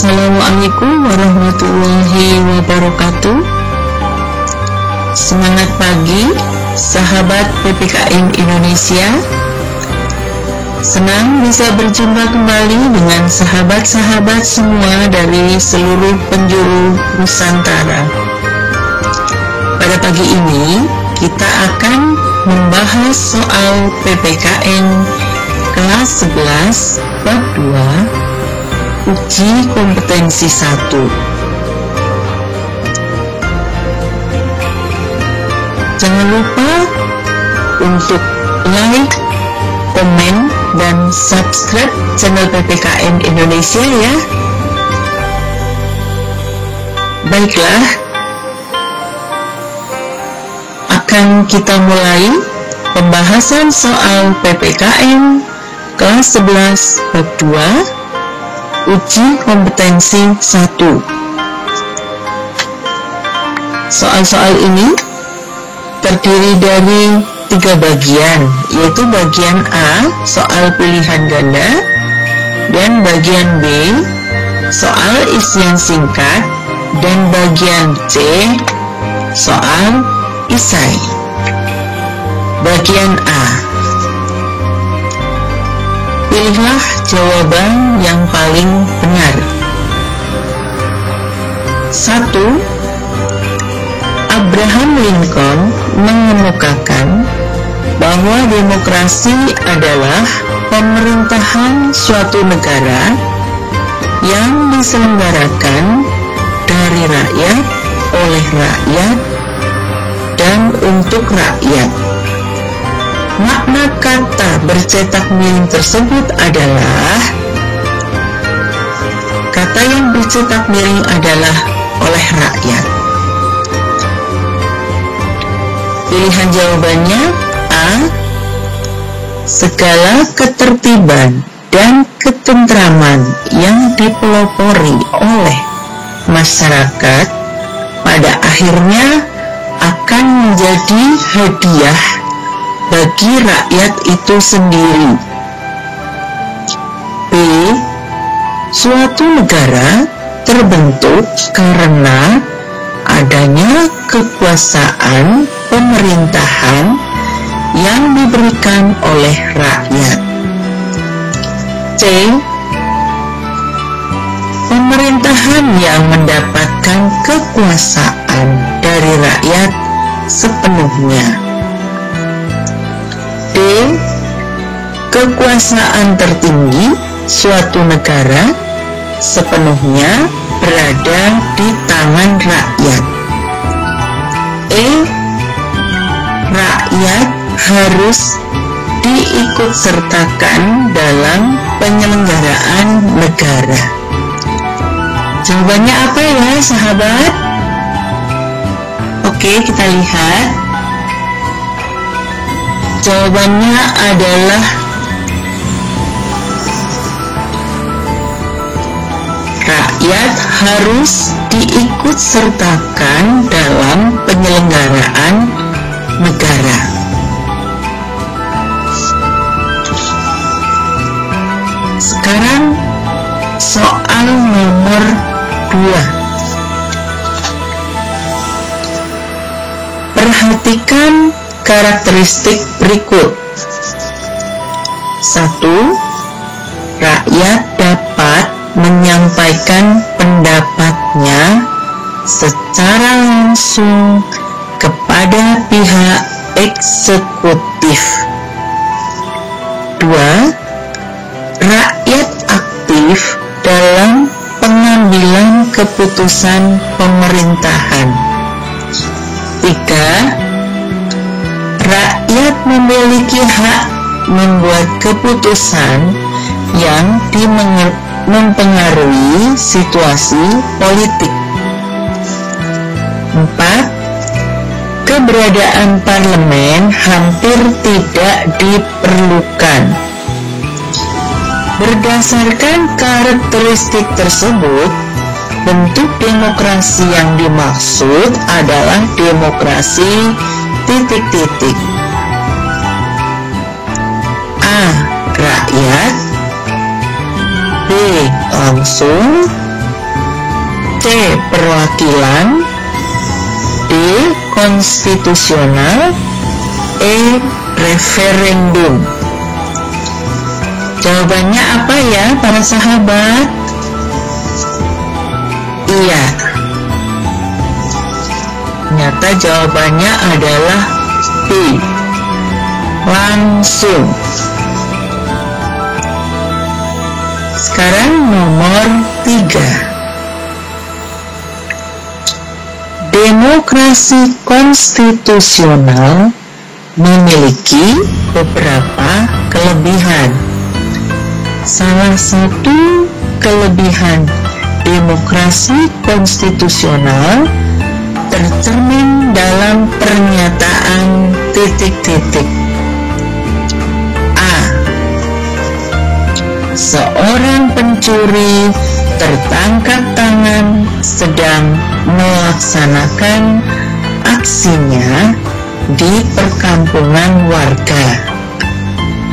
Assalamualaikum warahmatullahi wabarakatuh. Semangat pagi, sahabat PPKN Indonesia. Senang bisa berjumpa kembali dengan sahabat-sahabat semua dari seluruh penjuru Nusantara. Pada pagi ini, kita akan membahas soal PPKN kelas 11 bab 2, uji kompetensi 1. Jangan lupa untuk like, komen, dan subscribe channel PPKN Indonesia ya. Baiklah, akan kita mulai pembahasan soal PPKN kelas 11 bab 2, uji kompetensi 1. Soal-soal ini terdiri dari 3 bagian, yaitu bagian A, soal pilihan ganda, dan bagian B, soal isian singkat, dan bagian C, soal isai. Bagian A, pilihlah jawaban yang paling benar. 1. Abraham Lincoln mengemukakan bahwa demokrasi adalah pemerintahan suatu negara yang diselenggarakan dari rakyat, oleh rakyat, dan untuk rakyat. Makna kata bercetak miring tersebut adalah kata yang bercetak miring adalah oleh rakyat. Pilihan jawabannya A. Segala ketertiban dan ketentraman yang dipelopori oleh masyarakat pada akhirnya akan menjadi hadiah bagi rakyat itu sendiri. B. Suatu negara terbentuk karena adanya kekuasaan pemerintahan yang diberikan oleh rakyat. C. Pemerintahan yang mendapatkan kekuasaan dari rakyat sepenuhnya. D. Kekuasaan tertinggi suatu negara sepenuhnya berada di tangan rakyat. E. Rakyat harus diikutsertakan dalam penyelenggaraan negara. Jawabannya apa ya sahabat? Oke, kita lihat. Jawabannya adalah rakyat harus diikutsertakan dalam penyelenggaraan negara. Sekarang soal nomor 2. Perhatikan karakteristik berikut. 1. Rakyat dapat menyampaikan pendapatnya secara langsung kepada pihak eksekutif. 2. Rakyat aktif dalam pengambilan keputusan pemerintahan. 3. Rakyat memiliki hak membuat keputusan yang mempengaruhi situasi politik. 4. Keberadaan parlemen hampir tidak diperlukan. Berdasarkan karakteristik tersebut, bentuk demokrasi yang dimaksud adalah demokrasi titik-titik. A. Rakyat. B. Langsung. C. Perwakilan. D. Konstitusional. E. Referendum. Jawabannya apa ya para sahabat? Iya, ternyata jawabannya adalah B. Langsung. Sekarang nomor 3. Demokrasi konstitusional memiliki beberapa kelebihan. Salah satu kelebihan demokrasi konstitusional tercermin dalam pernyataan titik-titik. A. Seorang pencuri tertangkap tangan sedang melaksanakan aksinya di perkampungan warga.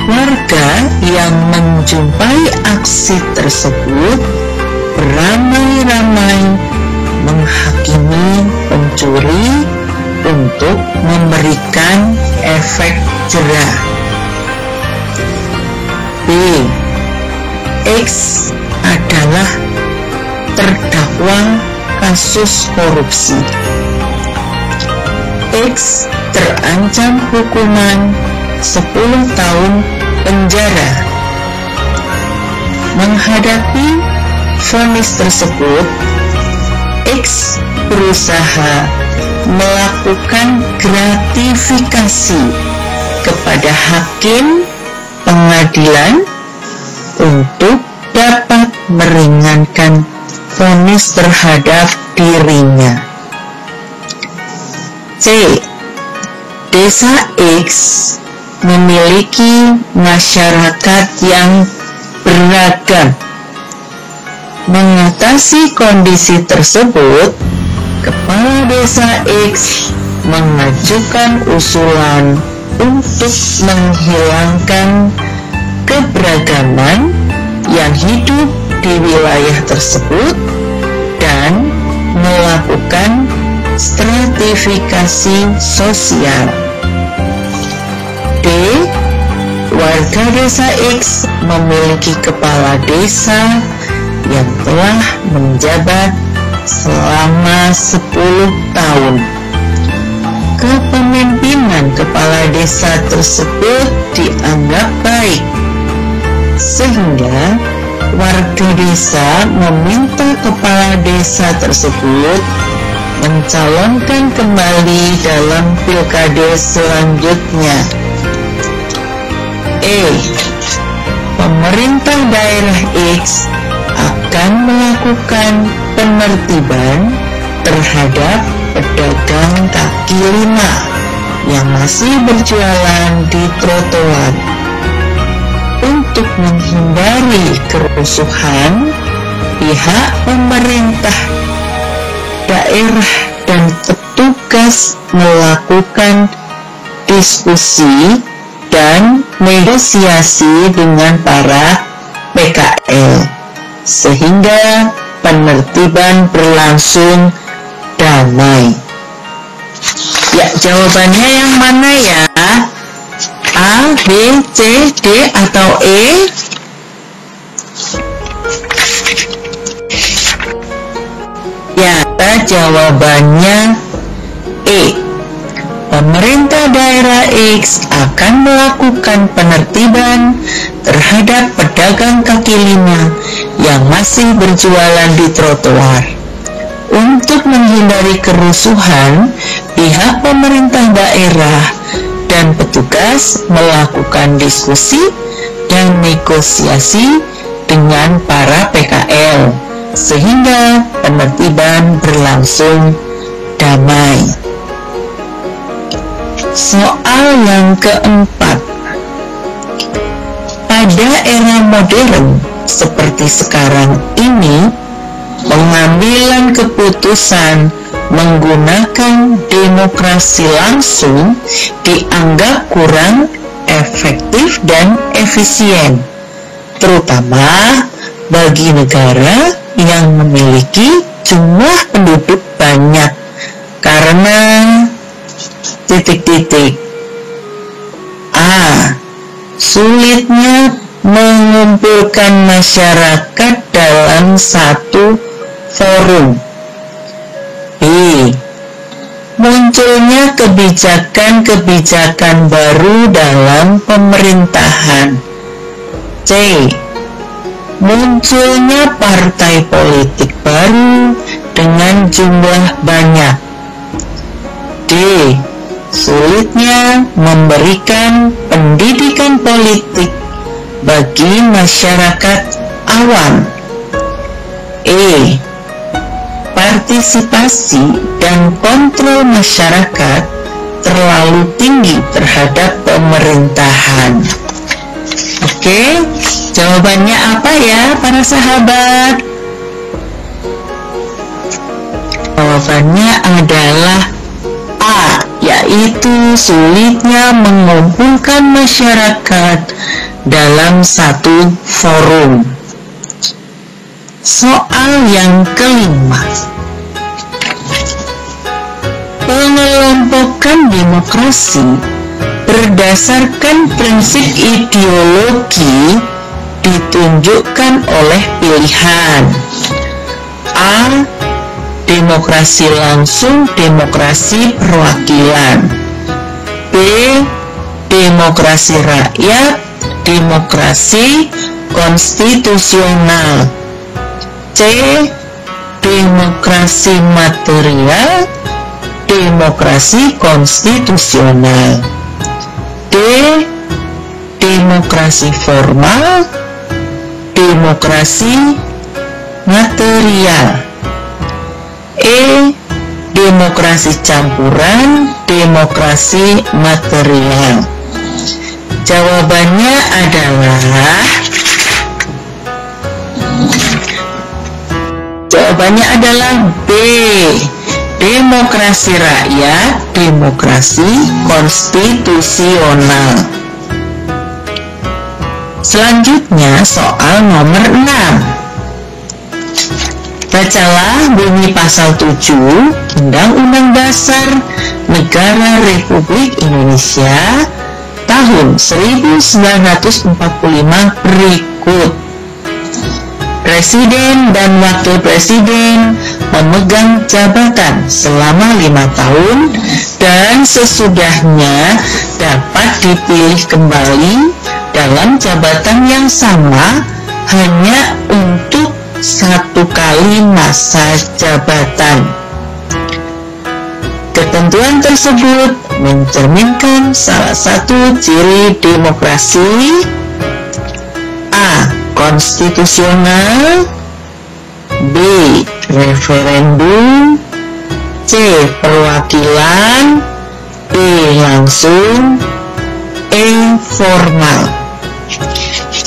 Warga yang menjumpai aksi tersebut beramai-ramai menghakimi pencuri untuk memberikan efek jera. B. X adalah terdakwa kasus korupsi. X terancam hukuman 10 tahun penjara. Menghadapi vonis tersebut, X berusaha melakukan gratifikasi kepada hakim pengadilan untuk dapat meringankan vonis terhadap dirinya. C. Desa X memiliki masyarakat yang beragam. Mengatasi kondisi tersebut, Kepala Desa X mengajukan usulan untuk menghilangkan keberagaman yang hidup di wilayah tersebut dan melakukan stratifikasi sosial. D. Warga desa X memiliki kepala desa yang telah menjabat selama 10 tahun. Kepemimpinan kepala desa tersebut dianggap baik, sehingga warga desa meminta kepala desa tersebut mencalonkan kembali dalam pilkada selanjutnya. E. Pemerintah daerah X akan melakukan penertiban terhadap pedagang kaki lima yang masih berjualan di trotoar. Untuk menghindari kerusuhan, pihak pemerintah daerah dan petugas melakukan diskusi dan negosiasi dengan para PKL sehingga penertiban berlangsung damai. Ya, jawabannya yang mana ya? A, B, C, D, atau E? Ya, jawabannya E. Pemerintah daerah X akan melakukan penertiban terhadap pedagang kaki lima yang masih berjualan di trotoar. Untuk menghindari kerusuhan, pihak pemerintah daerah dan petugas melakukan diskusi dan negosiasi dengan para PKL sehingga penertiban berlangsung damai. Soal yang keempat. Pada era modern seperti sekarang ini, pengambilan keputusan menggunakan demokrasi langsung dianggap kurang efektif dan efisien, terutama bagi negara yang memiliki jumlah penduduk banyak karena titik-titik. A. Sulitnya mengumpulkan masyarakat dalam satu forum. B. Munculnya kebijakan-kebijakan baru dalam pemerintahan. C. Munculnya partai politik baru dengan jumlah banyak. D. Sulitnya memberikan pendidikan politik bagi masyarakat awam. E. Partisipasi dan kontrol masyarakat terlalu tinggi terhadap pemerintahan. Oke, jawabannya apa ya para sahabat? Jawabannya adalah A, yaitu sulitnya mengumpulkan masyarakat dalam satu forum. Soal yang kelima. Pengelompokan demokrasi berdasarkan prinsip ideologi ditunjukkan oleh pilihan A. Demokrasi langsung, demokrasi perwakilan. B. Demokrasi rakyat, demokrasi konstitusional. C. Demokrasi material, demokrasi konstitusional. D. Demokrasi formal, demokrasi material. E. Demokrasi campuran, demokrasi material. Jawabannya adalah B. Demokrasi rakyat, demokrasi konstitusional. Selanjutnya soal nomor 6. Bacalah bunyi pasal 7 Undang-Undang Dasar Negara Republik Indonesia tahun 1945 berikut. Presiden dan Wakil Presiden memegang jabatan selama 5 tahun dan sesudahnya dapat dipilih kembali dalam jabatan yang sama hanya untuk 1 kali masa jabatan. Ketentuan tersebut mencerminkan salah satu ciri demokrasi: A. Konstitusional, B. Referendum, C. Perwakilan, D. Langsung, E. Formal.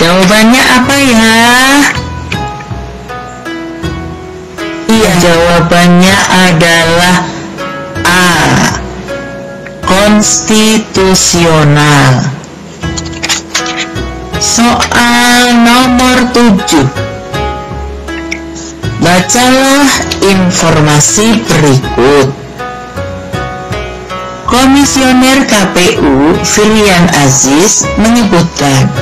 Jawabannya apa ya? Iya, jawabannya adalah A. Konstitusional. Soal nomor 7. Bacalah informasi berikut. Komisioner KPU Filian Aziz menyebutkan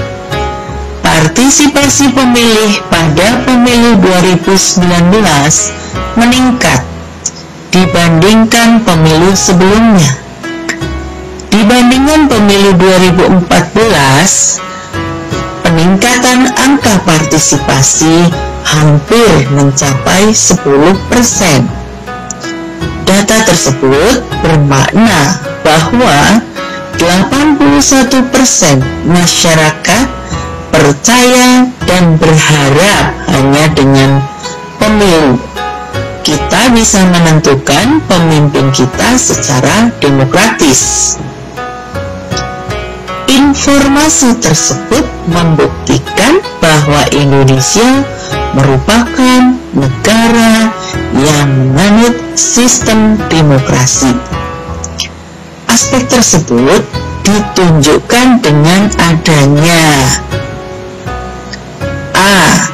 partisipasi pemilih pada pemilu 2019 meningkat dibandingkan pemilu sebelumnya. Dibandingkan pemilu 2014, peningkatan angka partisipasi hampir mencapai 10%. Data tersebut bermakna bahwa 81% masyarakat percaya dan berharap hanya dengan pemilu kita bisa menentukan pemimpin kita secara demokratis. Informasi tersebut membuktikan bahwa Indonesia merupakan negara yang menganut sistem demokrasi. Aspek tersebut ditunjukkan dengan adanya A.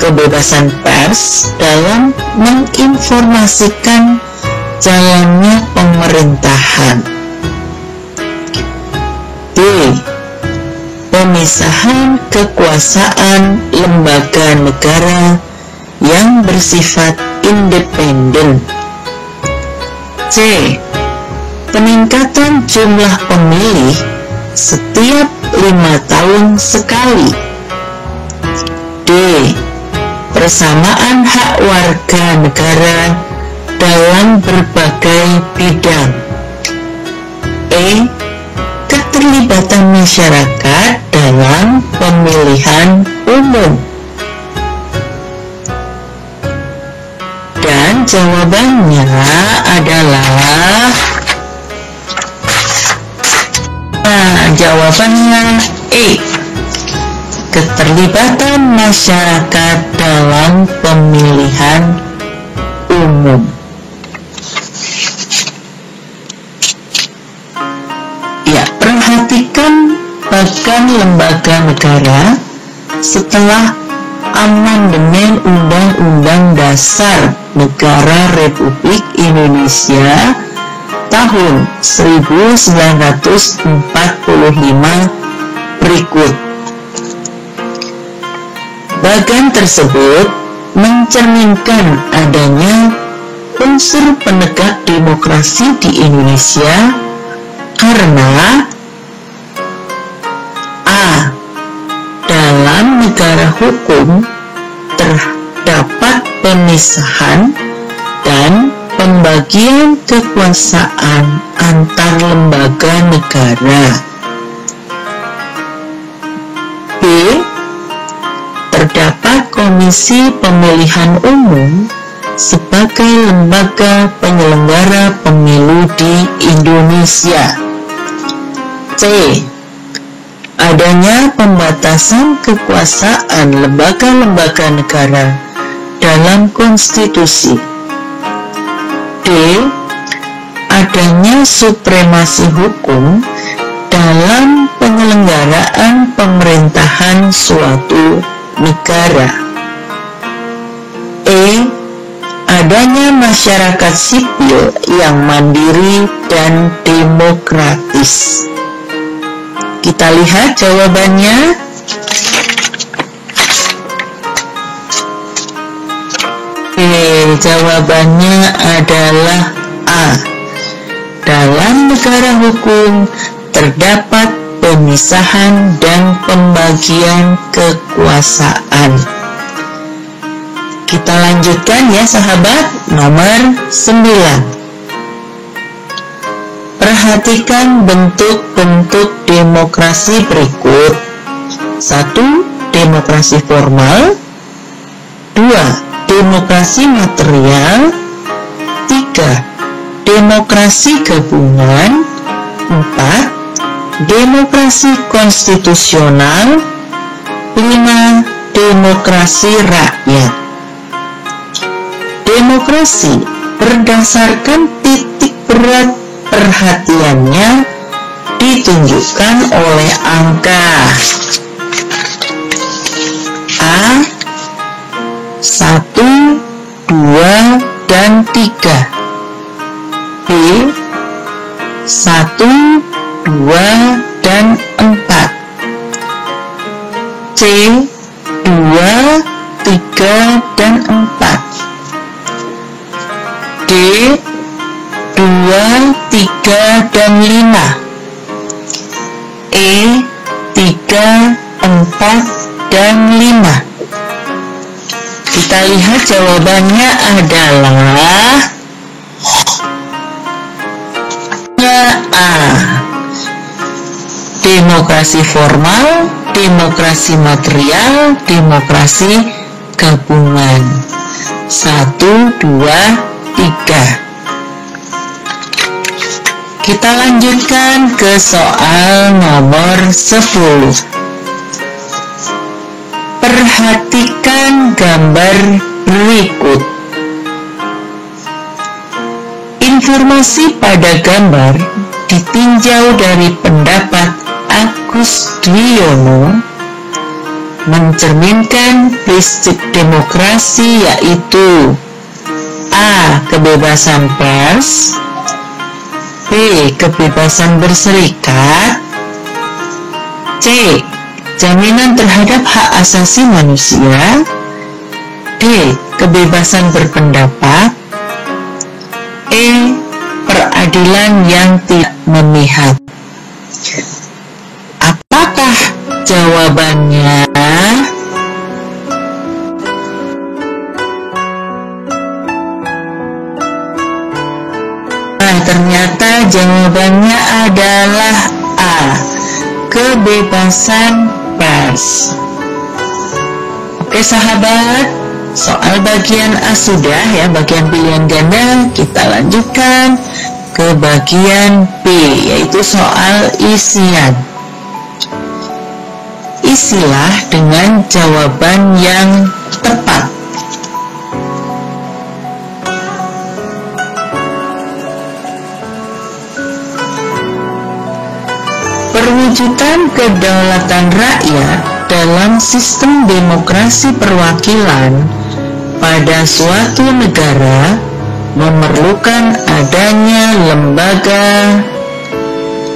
kebebasan pers dalam menginformasikan jalannya pemerintahan. B. Pemisahan kekuasaan lembaga negara yang bersifat independen. C. Peningkatan jumlah pemilih setiap 5 tahun sekali. D. Persamaan hak warga negara dalam berbagai bidang. E. Keterlibatan masyarakat dalam pemilihan umum. Dan jawabannya adalah jawabannya E. Keterlibatan masyarakat dalam pemilihan umum. Ya, perhatikan bagan lembaga negara setelah amandemen Undang-Undang Dasar Negara Republik Indonesia tahun 1945 berikut. Bagan tersebut mencerminkan adanya unsur penegak demokrasi di Indonesia karena A. Dalam negara hukum terdapat pemisahan dan pembagian kekuasaan antar lembaga negara. B. Terdapat Komisi Pemilihan Umum sebagai lembaga penyelenggara pemilu di Indonesia. C. Adanya pembatasan kekuasaan lembaga-lembaga negara dalam konstitusi. D. Adanya supremasi hukum dalam penyelenggaraan pemerintahan suatu negara. E. Adanya masyarakat sipil yang mandiri dan demokratis. Kita lihat jawabannya. Jawabannya adalah A. Dalam negara hukum terdapat pemisahan dan pembagian kekuasaan. Kita lanjutkan ya sahabat, nomor 9. Perhatikan bentuk-bentuk demokrasi berikut. 1. Demokrasi formal. 2. Demokrasi material. 3. Demokrasi gabungan. 4. Demokrasi konstitusional. 5. Demokrasi rakyat. Demokrasi berdasarkan titik berat perhatiannya ditunjukkan oleh angka A, 1, 2, dan 3, B, 1, 2, dan 4, C, 2, 3, dan 4, D, 2, 3, dan 5, E, 3, 4, dan 5. Kita lihat jawabannya adalah A. Demokrasi formal, demokrasi material, demokrasi gabungan. 1, 2, 3. Kita lanjutkan ke soal nomor 10. Perhatikan gambar berikut. Informasi pada gambar ditinjau dari pendapat Agus Dwiyono mencerminkan prinsip demokrasi, yaitu A. Kebebasan pers, B. Kebebasan berserikat, C. Jaminan terhadap hak asasi manusia, D. Kebebasan berpendapat, E. Peradilan yang tidak memihak. Apakah jawabannya? Ternyata jawabannya adalah A. Kebebasan pers. Oke sahabat, soal bagian A sudah ya, bagian pilihan ganda. Kita lanjutkan ke bagian B, yaitu soal isian. Isilah dengan jawaban yang tepat. Perwujudan kedaulatan rakyat dalam sistem demokrasi perwakilan pada suatu negara memerlukan adanya lembaga.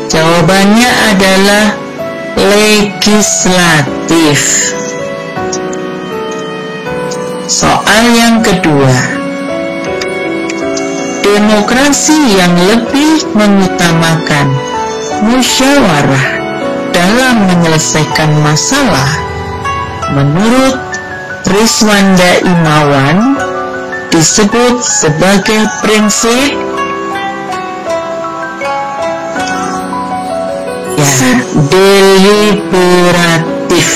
Jawabannya adalah legislatif. Soal yang kedua, demokrasi yang lebih mengutamakan musyawarah dalam menyelesaikan masalah menurut Triswanda Imawan disebut sebagai prinsip deliberatif.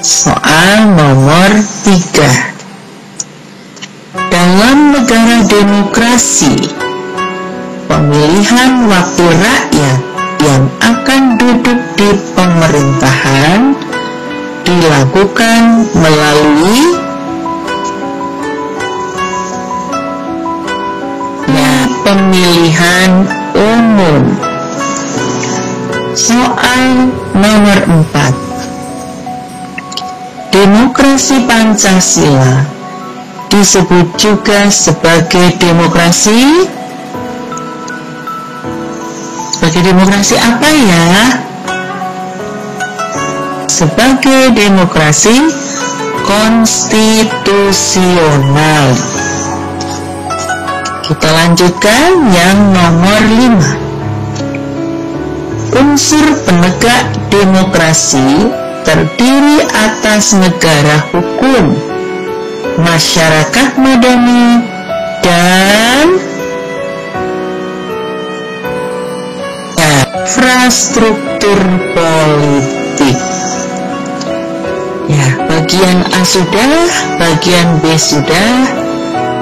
Soal nomor 3. Dalam negara demokrasi, pemilihan wakil rakyat yang akan duduk di pemerintahan dilakukan melalui pemilihan umum. Soal nomor 4. Demokrasi Pancasila disebut juga sebagai demokrasi. Sebagai demokrasi apa ya? Sebagai demokrasi konstitusional. Kita lanjutkan yang nomor 5. Unsur penegak demokrasi terdiri atas negara hukum, masyarakat madani, dan infrastruktur politik. Ya, bagian A sudah, bagian B sudah.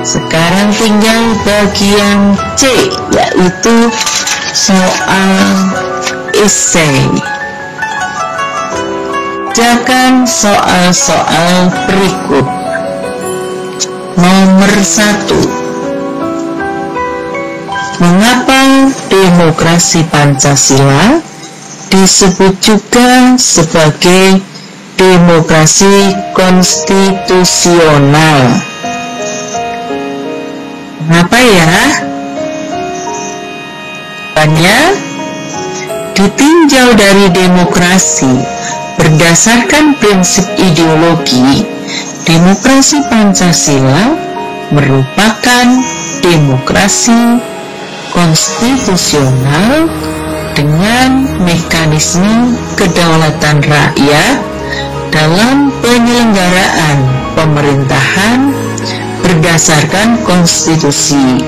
Sekarang tinggal bagian C, yaitu soal esai. Kerjakan soal-soal berikut. Nomor 1. Mengapa demokrasi Pancasila disebut juga sebagai demokrasi konstitusional? Mengapa ya? Jawabannya, ditinjau dari demokrasi berdasarkan prinsip ideologi, demokrasi Pancasila merupakan demokrasi konstitusional dengan mekanisme kedaulatan rakyat dalam penyelenggaraan pemerintahan berdasarkan konstitusi,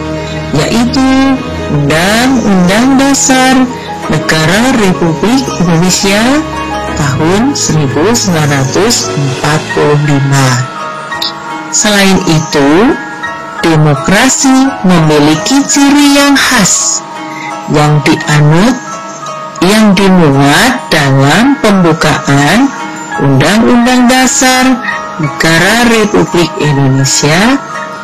yaitu Undang-Undang Dasar Negara Republik Indonesia tahun 1945. Selain itu, demokrasi memiliki ciri yang khas yang dimuat dalam pembukaan Undang-Undang Dasar Negara Republik Indonesia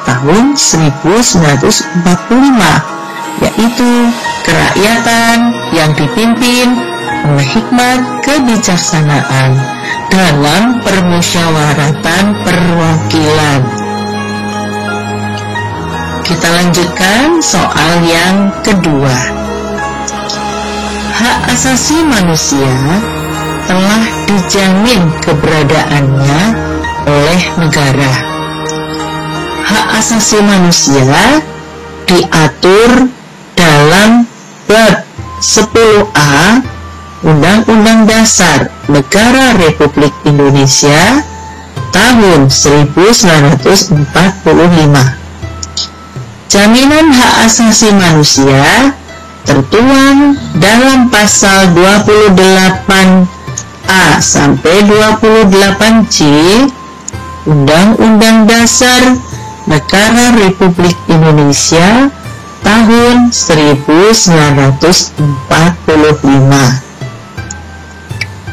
tahun 1945, yaitu kerakyatan yang dipimpin oleh hikmat kebijaksanaan dalam permusyawaratan perwakilan. Kita lanjutkan soal yang kedua. Hak asasi manusia telah dijamin keberadaannya oleh negara. Hak asasi manusia diatur dalam bab 10A Undang-Undang Dasar Negara Republik Indonesia tahun 1945. Jaminan hak asasi manusia tertuang dalam pasal 28A sampai 28C Undang-Undang Dasar Negara Republik Indonesia tahun 1945.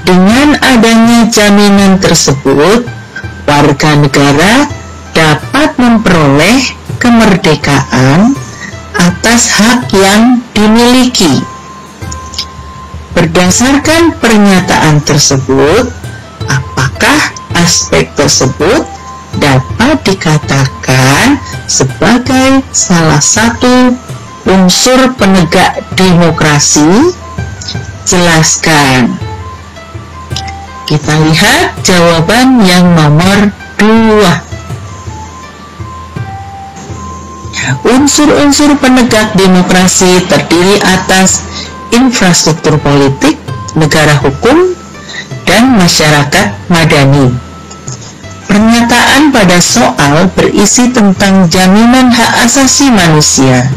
Dengan adanya jaminan tersebut, warga negara dapat memperoleh kemerdekaan atas hak yang dimiliki. Berdasarkan pernyataan tersebut, apakah aspek tersebut dapat dikatakan sebagai salah satu unsur penegak demokrasi? Jelaskan. Kita lihat jawaban yang nomor 2. Unsur-unsur penegak demokrasi terdiri atas infrastruktur politik, negara hukum, dan masyarakat madani. Pernyataan pada soal berisi tentang jaminan hak asasi manusia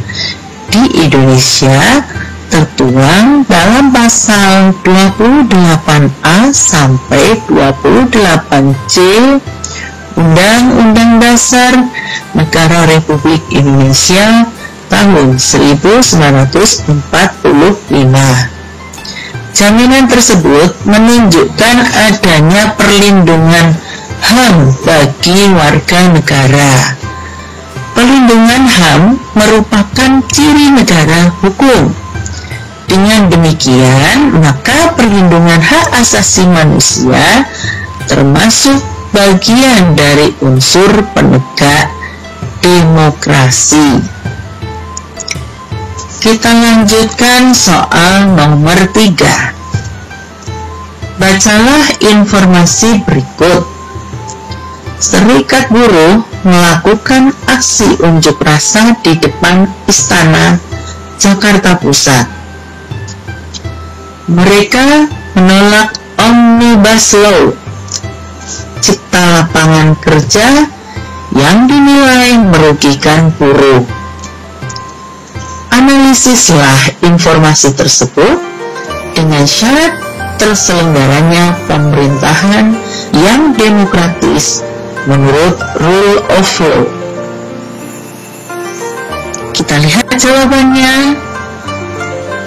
di Indonesia tertuang dalam pasal 28A sampai 28C Undang-Undang Dasar Negara Republik Indonesia tahun 1945. Jaminan tersebut menunjukkan adanya perlindungan HAM bagi warga negara. Perlindungan HAM merupakan ciri negara hukum. Dengan demikian, maka perlindungan hak asasi manusia termasuk bagian dari unsur penegak demokrasi. Kita lanjutkan soal nomor 3. Bacalah informasi berikut. Serikat Buruh melakukan aksi unjuk rasa di depan Istana Jakarta Pusat. Mereka menolak Omnibus Law, Cipta Lapangan Kerja yang dinilai merugikan buruh. Analisislah informasi tersebut dengan syarat terselenggaranya pemerintahan yang demokratis menurut rule of law. Kita lihat jawabannya.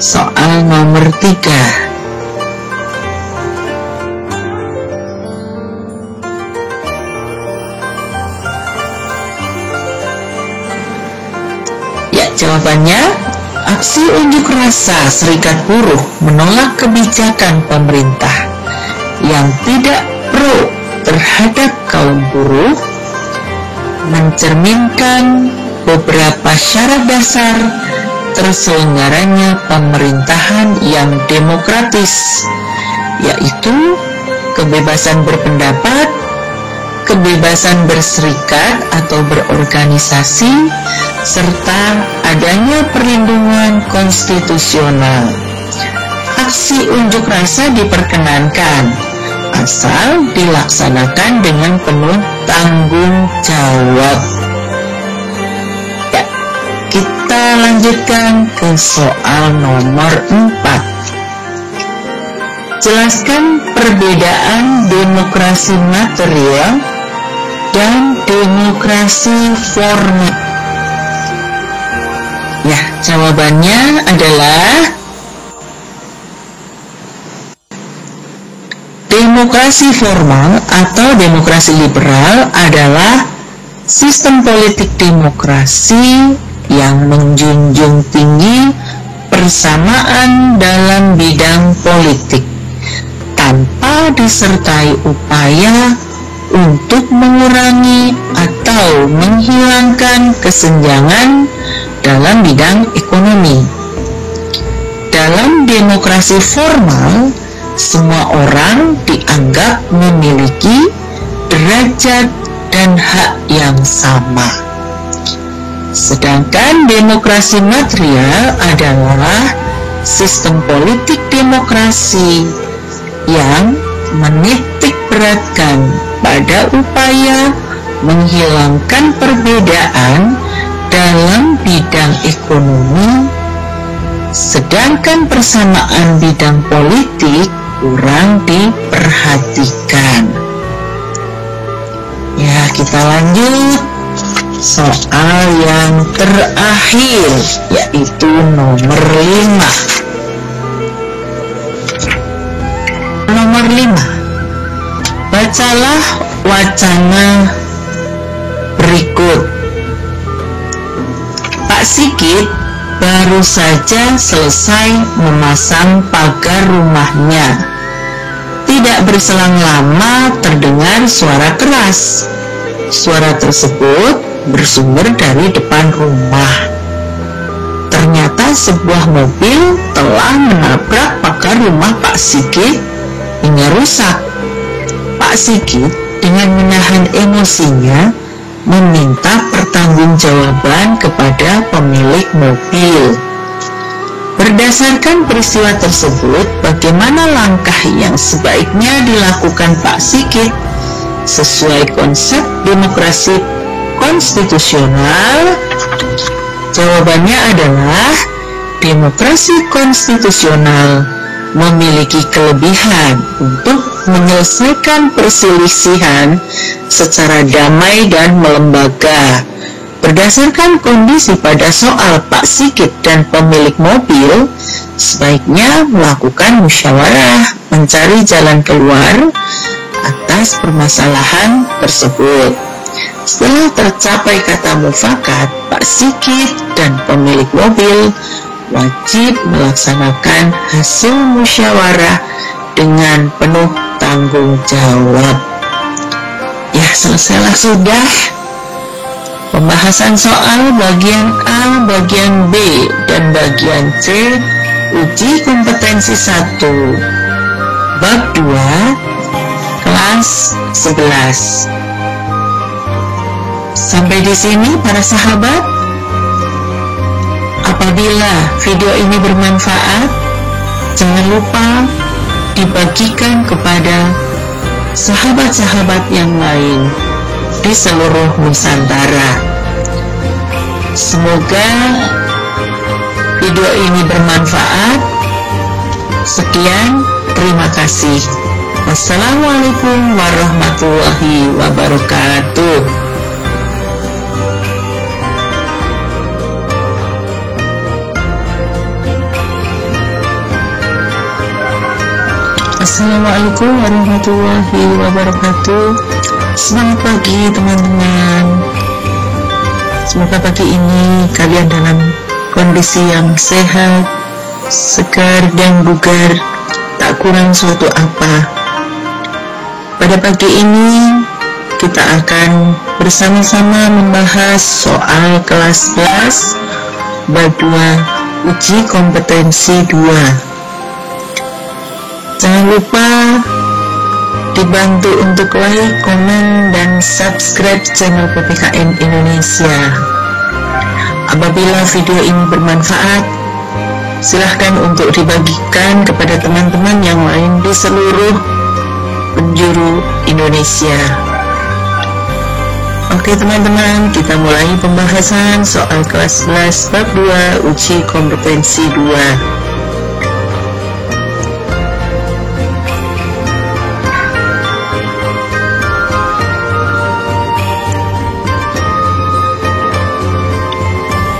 Soal nomor 3. Jawabannya, aksi unjuk rasa Serikat Buruh menolak kebijakan pemerintah yang tidak pro terhadap kaum buruh mencerminkan beberapa syarat dasar terselenggaranya pemerintahan yang demokratis, yaitu kebebasan berpendapat, kebebasan berserikat atau berorganisasi, serta adanya perlindungan konstitusional. Aksi unjuk rasa diperkenankan asal dilaksanakan dengan penuh tanggung jawab. Ya, kita lanjutkan ke soal nomor 4. Jelaskan perbedaan demokrasi material dan demokrasi formal. Ya, jawabannya adalah demokrasi formal atau demokrasi liberal adalah sistem politik demokrasi yang menjunjung tinggi kebersamaan dalam bidang politik tanpa disertai upaya untuk mengurangi atau menghilangkan kesenjangan dalam bidang ekonomi. Dalam demokrasi formal, semua orang dianggap memiliki derajat dan hak yang sama. Sedangkan demokrasi material adalah sistem politik demokrasi yang menitik beratkan pada upaya menghilangkan perbedaan dalam bidang ekonomi, sedangkan persamaan bidang politik kurang diperhatikan. Ya, kita lanjut soal yang terakhir, yaitu nomor 5. Nomor 5. Bacalah wacana berikut. Pak Sigit baru saja selesai memasang pagar rumahnya. Tidak berselang lama terdengar suara keras. Suara tersebut bersumber dari depan rumah. Ternyata sebuah mobil telah menabrak pagar rumah Pak Sigit hingga rusak. Pak Sigit dengan menahan emosinya meminta pertanggungjawaban kepada pemilik mobil. Berdasarkan peristiwa tersebut, bagaimana langkah yang sebaiknya dilakukan Pak Sigit sesuai konsep demokrasi konstitusional? Jawabannya adalah demokrasi konstitusional memiliki kelebihan untuk menyelesaikan perselisihan secara damai dan melembaga. Berdasarkan kondisi pada soal Pak Sigit dan pemilik mobil, sebaiknya melakukan musyawarah mencari jalan keluar atas permasalahan tersebut. Setelah tercapai kata mufakat, Pak Sigit dan pemilik mobil wajib melaksanakan hasil musyawarah dengan penuh tanggung jawab. Ya, selesailah sudah pembahasan soal bagian A, bagian B, dan bagian C uji kompetensi 1 bab 2 kelas 11. Sampai di sini para sahabat. Apabila video ini bermanfaat, jangan lupa dibagikan kepada sahabat-sahabat yang lain di seluruh Nusantara. Semoga video ini bermanfaat. Sekian, terima kasih. Wassalamualaikum warahmatullahi wabarakatuh. Assalamualaikum warahmatullahi wabarakatuh. Selamat pagi teman-teman. Semoga pagi ini kalian dalam kondisi yang sehat, segar dan bugar, tak kurang suatu apa. Pada pagi ini kita akan bersama-sama membahas soal kelas 11 bab 2 uji kompetensi 2. Jangan lupa dibantu untuk like, komen, dan subscribe channel PPKN Indonesia. Apabila video ini bermanfaat, silahkan untuk dibagikan kepada teman-teman yang lain di seluruh penjuru Indonesia. Oke teman-teman, kita mulai pembahasan soal kelas 11 bab 2 uji kompetensi 2.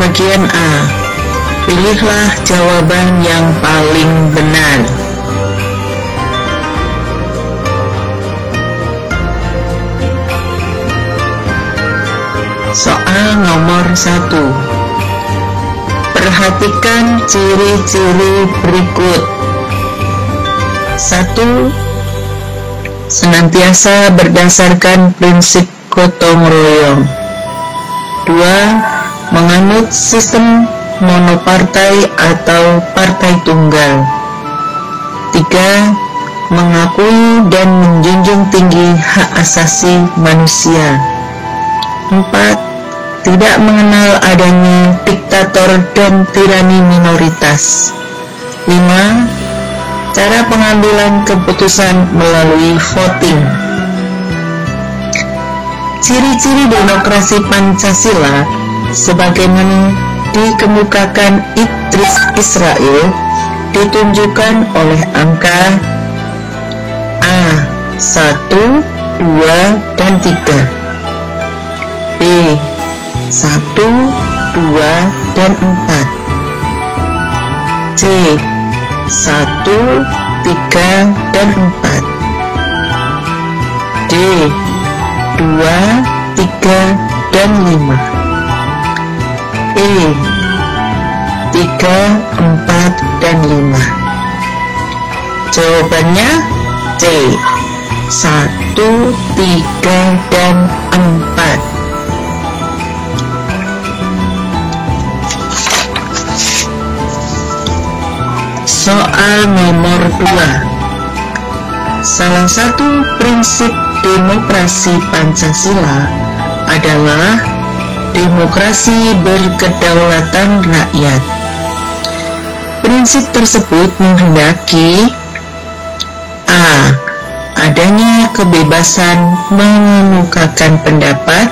Bagian A. Pilihlah jawaban yang paling benar. Soal nomor 1. Perhatikan Perhatikan ciri-ciri berikut. 1. Senantiasa berdasarkan prinsip gotong royong. 2. Menganut sistem monopartai atau partai tunggal. 3. Mengakui dan menjunjung tinggi hak asasi manusia. 4. Tidak mengenal adanya diktator dan tirani minoritas. 5. Cara pengambilan keputusan melalui voting. Ciri-ciri demokrasi Pancasila sebagaimana dikemukakan Idris Israil ditunjukkan oleh angka A 1, 2, dan 3, B 1, 2, dan 4, C 1, 3, dan 4, D 2, 3, dan 5, E 3, 4, dan 5. Jawabannya C 1, 3, dan 4. Soal nomor 2. Salah satu prinsip demokrasi Pancasila adalah demokrasi berkedaulatan rakyat. Prinsip tersebut menghendaki A. Adanya kebebasan mengemukakan pendapat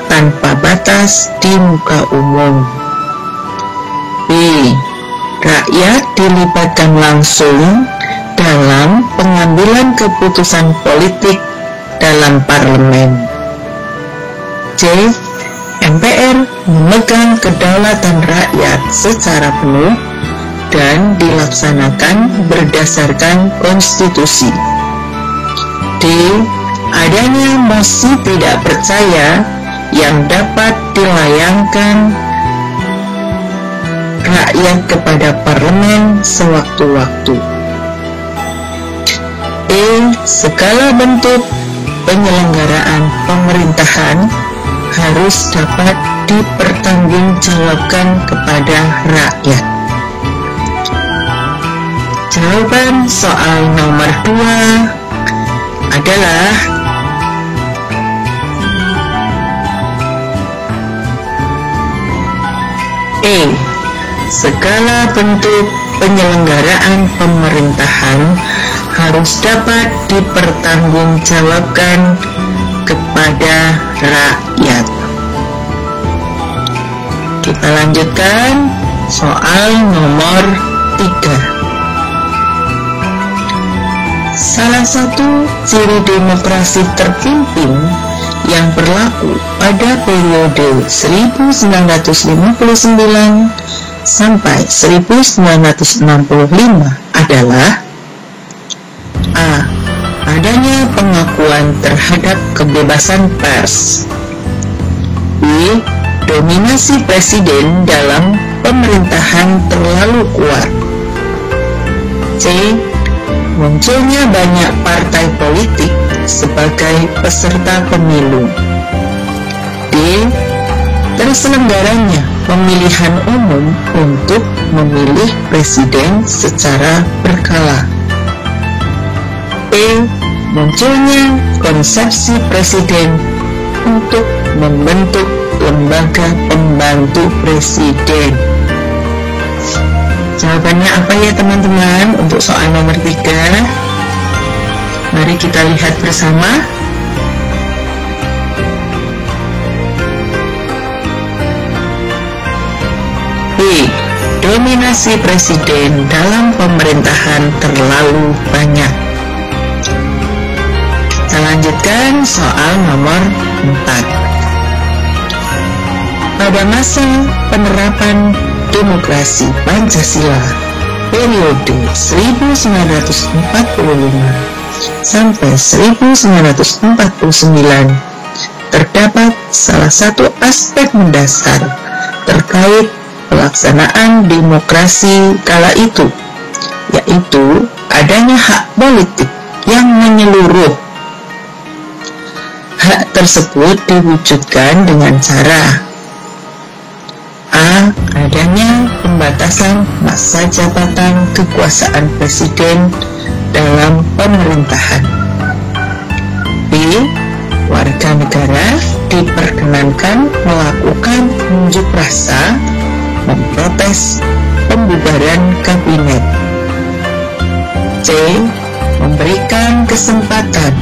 tanpa batas di muka umum. B. Rakyat dilibatkan langsung dalam pengambilan keputusan politik dalam parlemen. C. MPR memegang kedaulatan rakyat secara penuh dan dilaksanakan berdasarkan konstitusi. D. Adanya mosi tidak percaya yang dapat dilayangkan rakyat kepada parlemen sewaktu-waktu. E. Segala bentuk penyelenggaraan pemerintahan harus dapat dipertanggungjawabkan kepada rakyat. Jawaban soal nomor 2 adalah E. Segala bentuk penyelenggaraan pemerintahan harus dapat dipertanggungjawabkan kepada rakyat. Kita lanjutkan soal nomor 3. Salah satu ciri demokrasi terpimpin yang berlaku pada periode 1959 sampai 1965 adalah A. Adanya pengakuan terhadap kebebasan pers. B. Dominasi presiden dalam pemerintahan terlalu kuat. C. Munculnya banyak partai politik sebagai peserta pemilu. D. Terselenggaranya pemilihan umum untuk memilih presiden secara berkala. E. Munculnya konsepsi presiden untuk membentuk lembaga pembantu presiden. Jawabannya apa ya teman-teman untuk soal nomor 3? Mari kita lihat bersama. B. Dominasi presiden dalam pemerintahan terlalu banyak. Kita lanjutkan soal nomor 4. Pada masa penerapan demokrasi Pancasila periode 1945 sampai 1949 terdapat salah satu aspek mendasar terkait pelaksanaan demokrasi kala itu, yaitu adanya hak politik yang menyeluruh. Hak tersebut diwujudkan dengan cara A. Adanya pembatasan masa jabatan kekuasaan presiden dalam pemerintahan. B. Warga negara diperkenankan melakukan unjuk rasa memprotes pembubaran kabinet. C. Memberikan kesempatan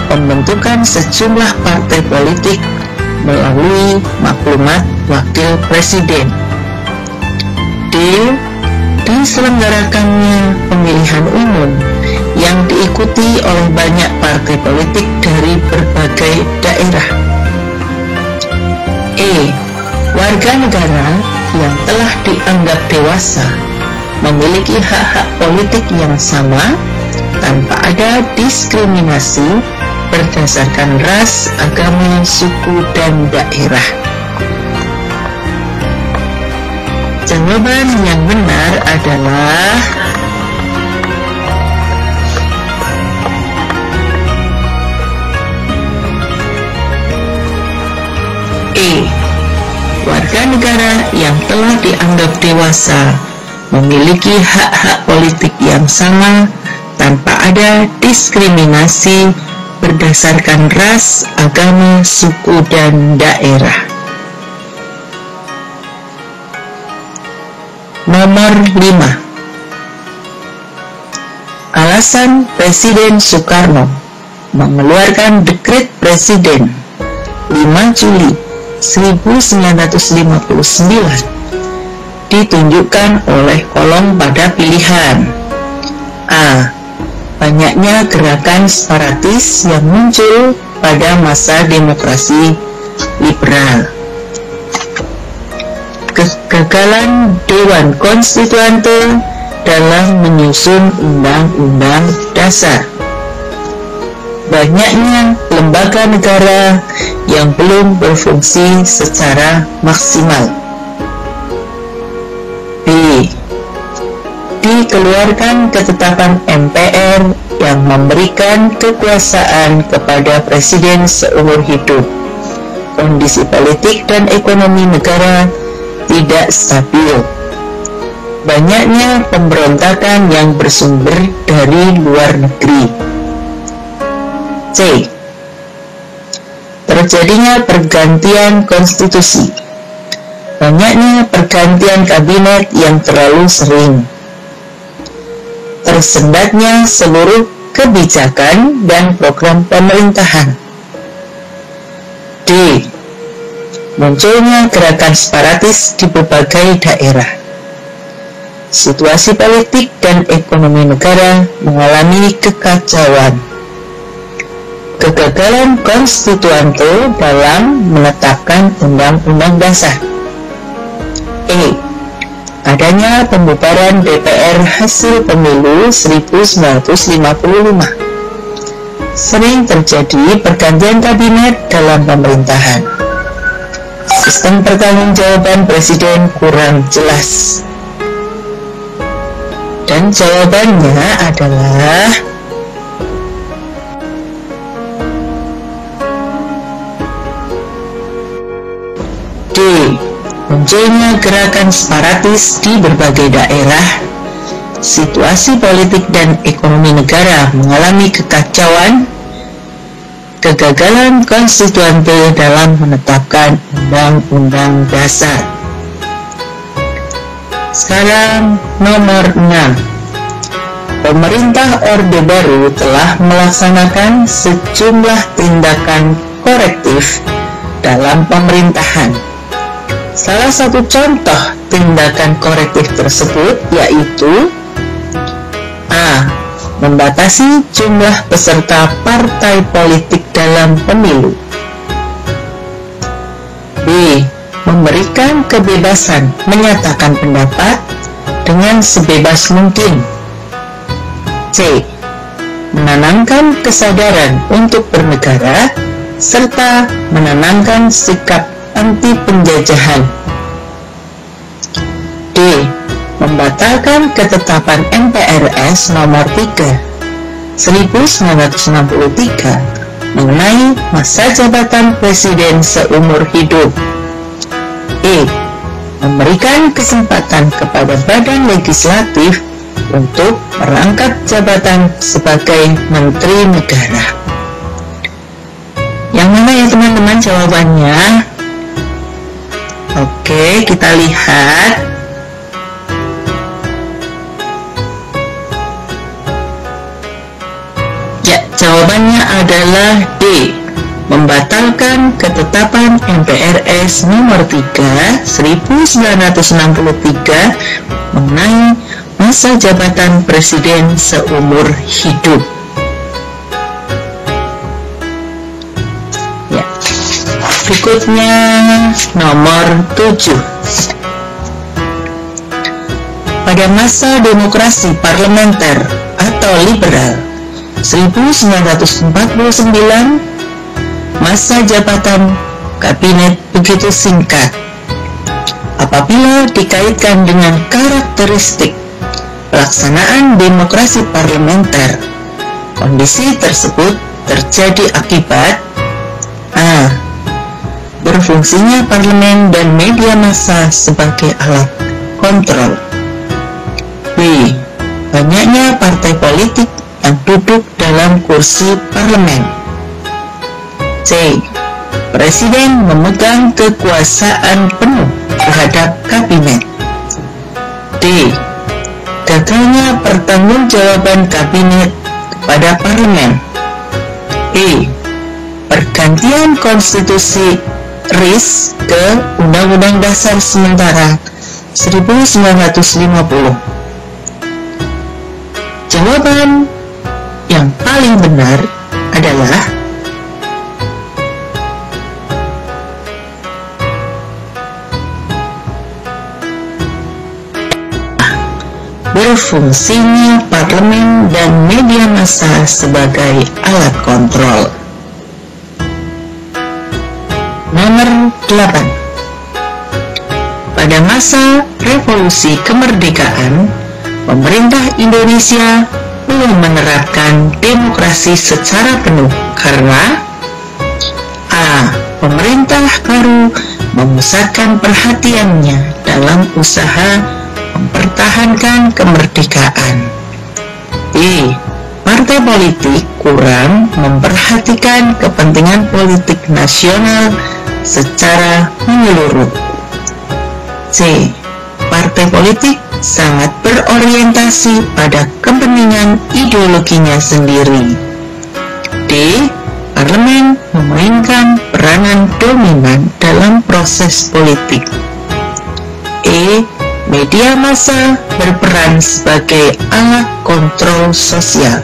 pembentukan sejumlah partai politik melalui maklumat wakil presiden. D. Diselenggarakannya pemilihan umum yang diikuti oleh banyak partai politik dari berbagai daerah. E. Warga negara yang telah dianggap dewasa memiliki hak-hak politik yang sama tanpa ada diskriminasi berdasarkan ras, agama, suku, dan daerah. Jawaban yang benar adalah E. Warga negara yang telah dianggap dewasa memiliki hak-hak politik yang sama tanpa ada diskriminasi berdasarkan ras, agama, suku, dan daerah. Nomor 5. Alasan Presiden Soekarno mengeluarkan Dekret Presiden 5 Juli 1959 ditunjukkan oleh kolom pada pilihan. A. Banyaknya gerakan separatis yang muncul pada masa demokrasi liberal. Kegagalan Dewan Konstituante dalam menyusun Undang-Undang Dasar. Banyaknya lembaga negara yang belum berfungsi secara maksimal. B. Dikeluarkan ketetapan MPR yang memberikan kekuasaan kepada presiden seumur hidup. Kondisi politik dan ekonomi negara tidak stabil. Banyaknya pemberontakan yang bersumber dari luar negeri. C. Terjadinya pergantian konstitusi. Banyaknya pergantian kabinet yang terlalu sering. Tersendatnya seluruh kebijakan dan program pemerintahan. D. Munculnya gerakan separatis di berbagai daerah. Situasi politik dan ekonomi negara mengalami kekacauan. Kegagalan konstituante dalam menetapkan Undang-Undang Dasar. E. Adanya pembubaran DPR hasil pemilu 1955. Sering terjadi pergantian kabinet dalam pemerintahan. Sistem pertanggungjawaban presiden kurang jelas. Dan jawabannya adalah D. Munculnya gerakan separatis di berbagai daerah. Situasi politik dan ekonomi negara mengalami kekacauan. Kegagalan konstituante dalam menetapkan Undang-Undang Dasar. Sekarang nomor 6. Pemerintah Orde Baru telah melaksanakan sejumlah tindakan korektif dalam pemerintahan. Salah satu contoh tindakan korektif tersebut yaitu A. Membatasi jumlah peserta partai politik dalam pemilu. B. Memberikan kebebasan menyatakan pendapat dengan sebebas mungkin. C. Menanamkan kesadaran untuk bernegara serta menanamkan sikap anti penjajahan. membatalkan ketetapan MPRS nomor 3 1963 mengenai masa jabatan presiden seumur hidup. Memberikan kesempatan kepada badan legislatif untuk merangkap jabatan sebagai menteri negara. Yang mana ya teman-teman jawabannya? Oke, kita lihat. Ya, jawabannya adalah D. Membatalkan ketetapan MPRS nomor 3 1963 mengenai masa jabatan presiden seumur hidup. Ya. Berikutnya nomor 7. Pada masa demokrasi parlementer atau liberal 1949, masa jabatan kabinet begitu singkat. Apabila dikaitkan dengan karakteristik pelaksanaan demokrasi parlementer, kondisi tersebut terjadi akibat A. Berfungsinya parlemen dan media massa sebagai alat kontrol. B. Banyaknya partai politik yang duduk dalam kursi parlemen. C. Presiden memegang kekuasaan penuh terhadap kabinet. D. Gagalnya pertanggungjawaban kabinet kepada parlemen. E. Pergantian konstitusi RIS ke Undang-Undang Dasar Sementara 1950. Jawaban yang paling benar adalah berfungsinya parlemen dan media massa sebagai alat kontrol. Nomor 8. Pada masa revolusi kemerdekaan, pemerintah Indonesia belum menerapkan demokrasi secara penuh karena A. Pemerintah baru memusatkan perhatiannya dalam usaha mempertahankan kemerdekaan. B. Partai politik kurang memperhatikan kepentingan politik nasional secara menyeluruh. C. Partai politik sangat berorientasi pada kepentingan ideologinya sendiri. D. Parlemen memainkan peranan dominan dalam proses politik. E. Media massa berperan sebagai alat kontrol sosial.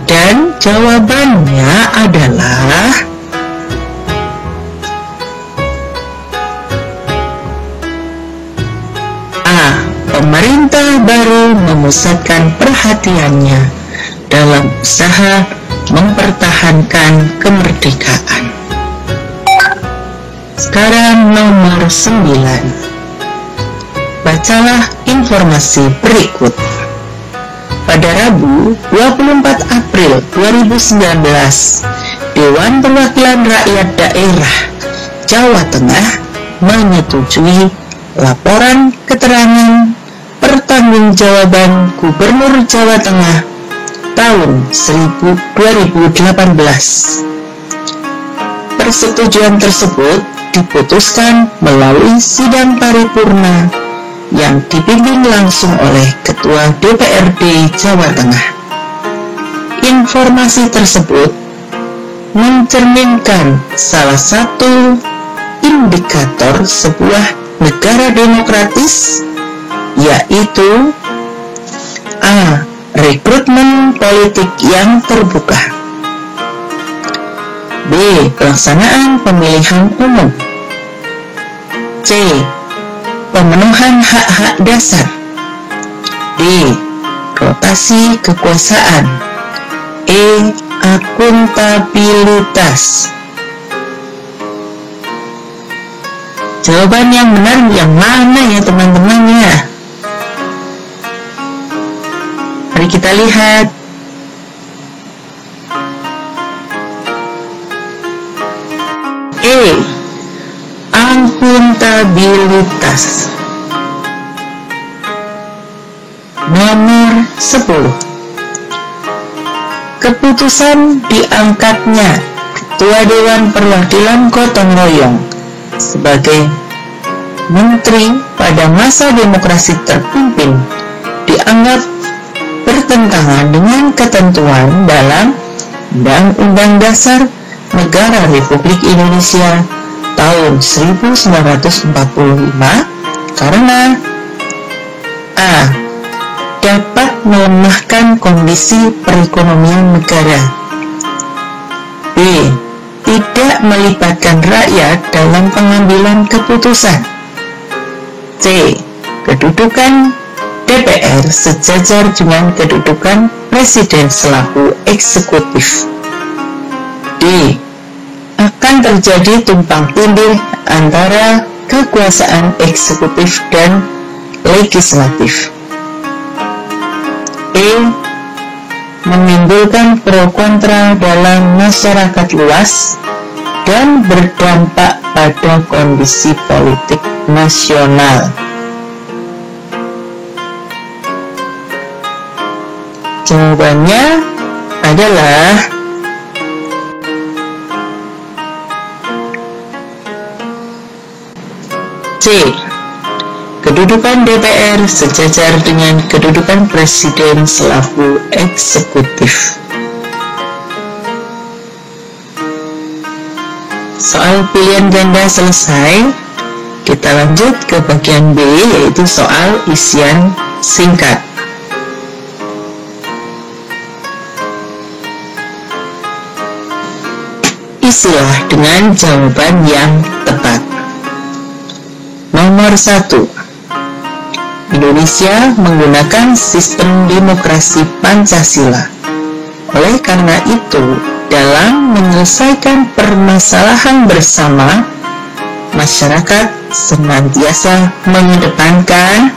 Dan jawabannya adalah A. Pemerintah baru memusatkan perhatiannya dalam usaha mempertahankan kemerdekaan. Sekarang nomor 9. Bacalah informasi berikut. Pada Rabu 24 April 2019, Dewan Perwakilan Rakyat Daerah Jawa Tengah menyetujui laporan keterangan pertanggungjawaban Gubernur Jawa Tengah tahun 2018. Persetujuan tersebut diputuskan melalui sidang paripurna yang dipimpin langsung oleh Ketua DPRD Jawa Tengah. Informasi tersebut mencerminkan salah satu indikator sebuah negara demokratis, yaitu A. Rekrutmen politik yang terbuka. B. Pelaksanaan pemilihan umum. C. Pemenuhan hak-hak dasar. D. Rotasi kekuasaan. E. Akuntabilitas. Jawaban yang benar yang mana ya teman-teman ya? Mari kita lihat. E. Akuntabilitas. Nomor 10. Keputusan diangkatnya Ketua Dewan Perwakilan Gotong Royong sebagai menteri pada masa demokrasi terpimpin dianggap bertentangan dengan ketentuan dalam Undang-Undang Dasar Negara Republik Indonesia tahun 1945 karena A. dapat melemahkan kondisi perekonomian negara. B. Tidak melibatkan rakyat dalam pengambilan keputusan. C. Kedudukan DPR sejajar dengan kedudukan Presiden selaku eksekutif. D. Akan terjadi tumpang tindih antara kekuasaan eksekutif dan legislatif. E. Menimbulkan pro kontra dalam masyarakat luas dan berdampak pada kondisi politik nasional. Jawabannya adalah C. Kedudukan DPR sejajar dengan kedudukan Presiden selaku eksekutif. Soal pilihan ganda selesai. Kita lanjut ke bagian B, yaitu soal isian singkat. Isilah dengan jawaban yang tepat. Nomor 1. Indonesia menggunakan sistem demokrasi Pancasila. Oleh karena itu, dalam menyelesaikan permasalahan bersama, masyarakat senantiasa mengedepankan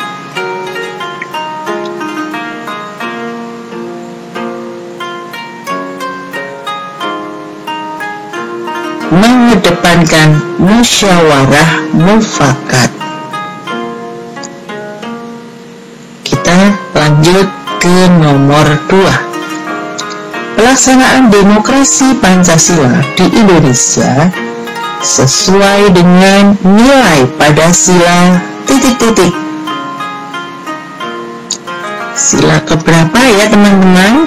musyawarah mufakat. Kita lanjut ke nomor 2. Pelaksanaan demokrasi Pancasila di Indonesia sesuai dengan nilai pada sila ... Sila keberapa ya teman-teman?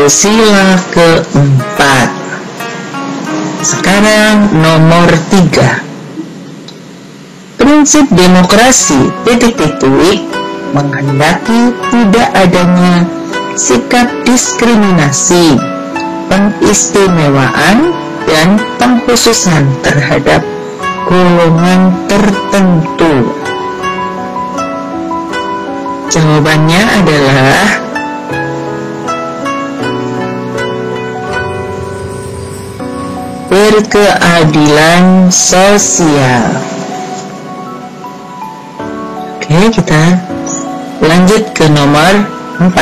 Sila keempat. Sekarang nomor 3. Prinsip demokrasi ... menghendaki tidak adanya sikap diskriminasi, pengistimewaan, dan pengkhususan terhadap golongan tertentu. Jawabannya adalah berkeadilan sosial. Oke, kita lanjut ke nomor 4.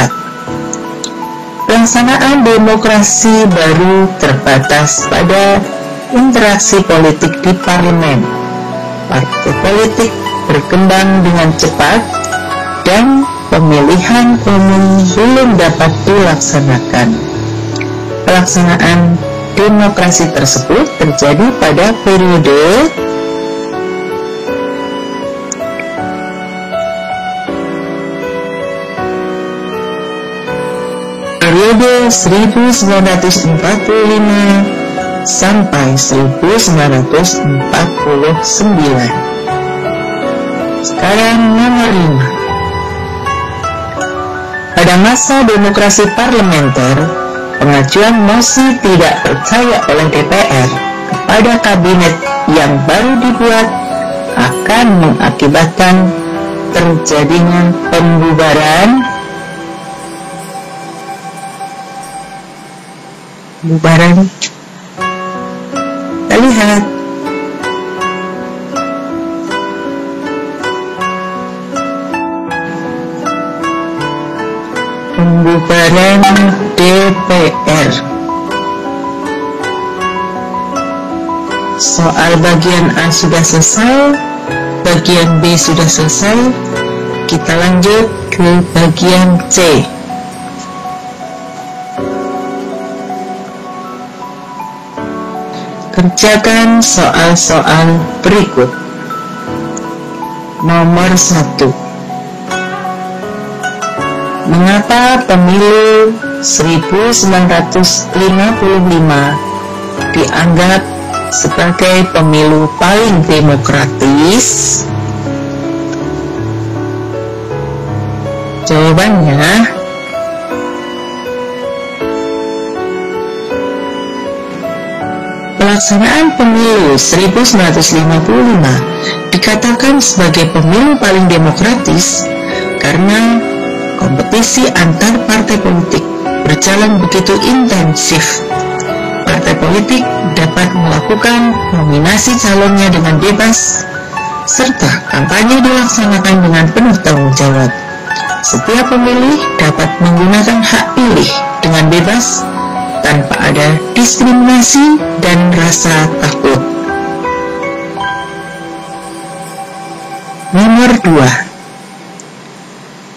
Pelaksanaan demokrasi baru terbatas pada interaksi politik di parlemen. Partai politik berkembang dengan cepat dan pemilihan umum belum dapat dilaksanakan. Pelaksanaan demokrasi tersebut terjadi pada periode periode 1945 sampai 1949. Sekarang nomor 5. Pada masa demokrasi parlementer, pengajuan mosi tidak percaya oleh DPR kepada kabinet yang baru dibuat akan mengakibatkan terjadinya pembubaran kita lihat Pembubaran DPR. Soal bagian A sudah selesai, bagian B sudah selesai. Kita lanjut ke bagian C. Kerjakan soal-soal berikut. Nomor 1. Mengapa pemilu 1955 dianggap sebagai pemilu paling demokratis? Jawabannya, pelaksanaan pemilu 1955 dikatakan sebagai pemilu paling demokratis karena kompetisi antar partai politik berjalan begitu intensif. Partai politik dapat melakukan nominasi calonnya dengan bebas, serta kampanye dilaksanakan dengan penuh tanggung jawab. Setiap pemilih dapat menggunakan hak pilih dengan bebas, tanpa ada diskriminasi dan rasa takut. Nomor 2.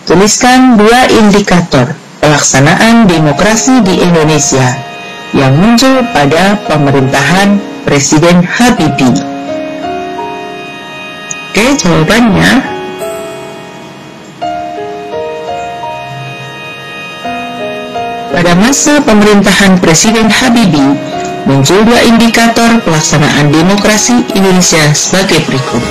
Tuliskan 2 indikator pelaksanaan demokrasi di Indonesia yang muncul pada pemerintahan Presiden Habibie. Oke, jawabannya, pada masa pemerintahan Presiden Habibie muncul 2 indikator pelaksanaan demokrasi Indonesia sebagai berikut.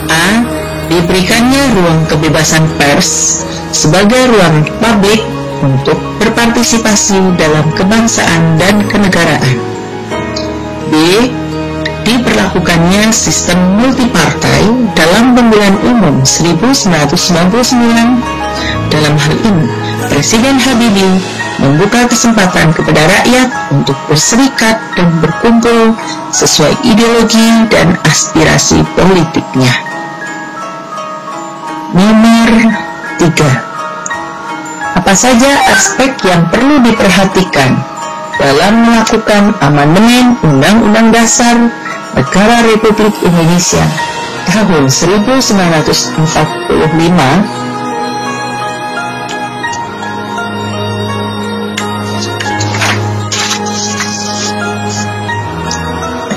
A. Diberikannya ruang kebebasan pers sebagai ruang publik untuk berpartisipasi dalam kebangsaan dan kenegaraan. B. Diberlakukannya sistem multipartai dalam pemilihan umum 1999. Dalam hal ini, Presiden Habibie membuka kesempatan kepada rakyat untuk berserikat dan berkumpul sesuai ideologi dan aspirasi politiknya. Nomor 3. Apa saja aspek yang perlu diperhatikan dalam melakukan amandemen Undang-Undang Dasar Negara Republik Indonesia tahun 1945?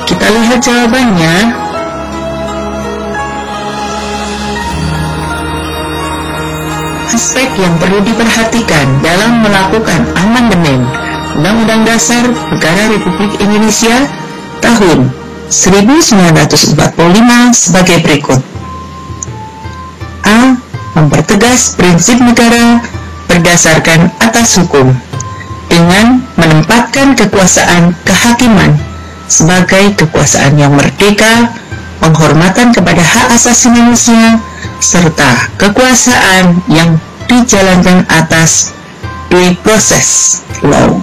Kita lihat jawabannya. Aspek yang perlu diperhatikan dalam melakukan amandemen Undang-Undang Dasar Negara Republik Indonesia tahun 1945 sebagai berikut. A. Mempertegas prinsip negara berdasarkan atas hukum dengan menempatkan kekuasaan kehakiman sebagai kekuasaan yang merdeka, penghormatan kepada hak asasi manusia, serta kekuasaan yang dijalankan atas due process law.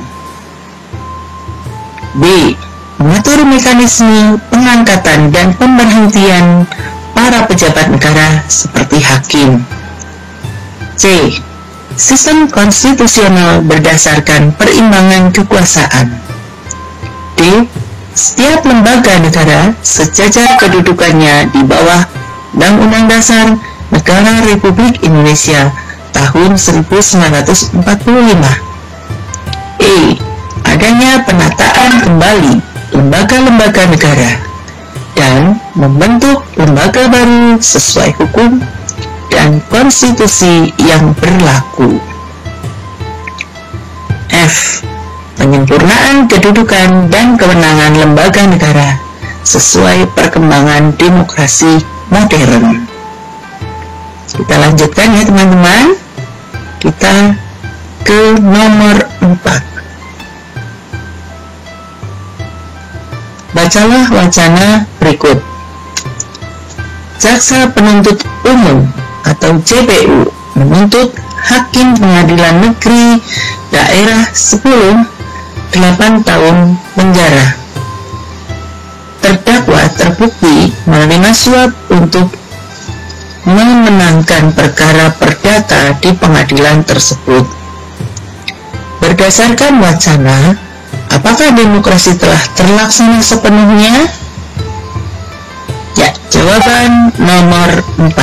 B. Mengatur mekanisme pengangkatan dan pemberhentian para pejabat negara seperti hakim. C. Sistem konstitusional berdasarkan perimbangan kekuasaan. D. Setiap lembaga negara sejajar kedudukannya di bawah Undang-Undang Dasar Negara Republik Indonesia tahun 1945. E. Adanya penataan kembali lembaga-lembaga negara dan membentuk lembaga baru sesuai hukum dan konstitusi yang berlaku. F. Penyempurnaan kedudukan dan kewenangan lembaga negara sesuai perkembangan demokrasi modern. Kita lanjutkan ya teman-teman. Kita ke nomor 4. Bacalah wacana berikut. Jaksa Penuntut Umum atau JPU menuntut Hakim Pengadilan Negeri Daerah 10 8 tahun penjara. Terdakwa terbukti menerima suap untuk memenangkan perkara perdata di pengadilan tersebut. Berdasarkan wacana, apakah demokrasi telah terlaksana sepenuhnya? Ya, jawaban nomor 4.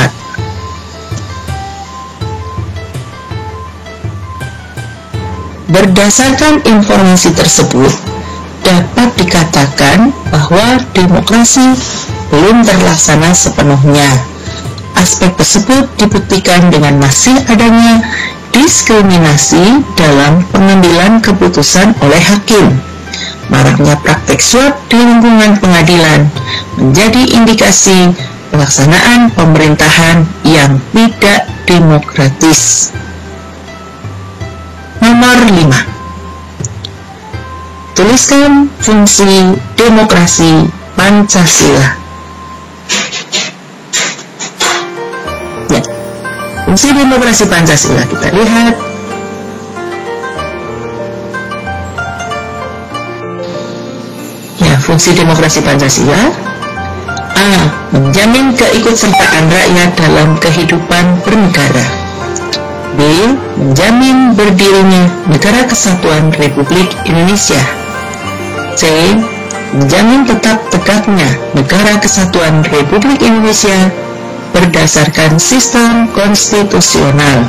Berdasarkan informasi tersebut, dapat dikatakan bahwa demokrasi belum terlaksana sepenuhnya. Aspek tersebut dibuktikan dengan masih adanya diskriminasi dalam pengambilan keputusan oleh hakim. Maraknya praktek suap di lingkungan pengadilan menjadi indikasi pelaksanaan pemerintahan yang tidak demokratis. Nomor 5. Tuliskan fungsi demokrasi Pancasila. Ya, fungsi demokrasi Pancasila kita lihat. Ya, fungsi demokrasi Pancasila: A. Menjamin keikutsertaan rakyat dalam kehidupan bernegara. B. Menjamin berdirinya Negara Kesatuan Republik Indonesia. C. Menjamin tetap tegaknya Negara Kesatuan Republik Indonesia berdasarkan sistem konstitusional.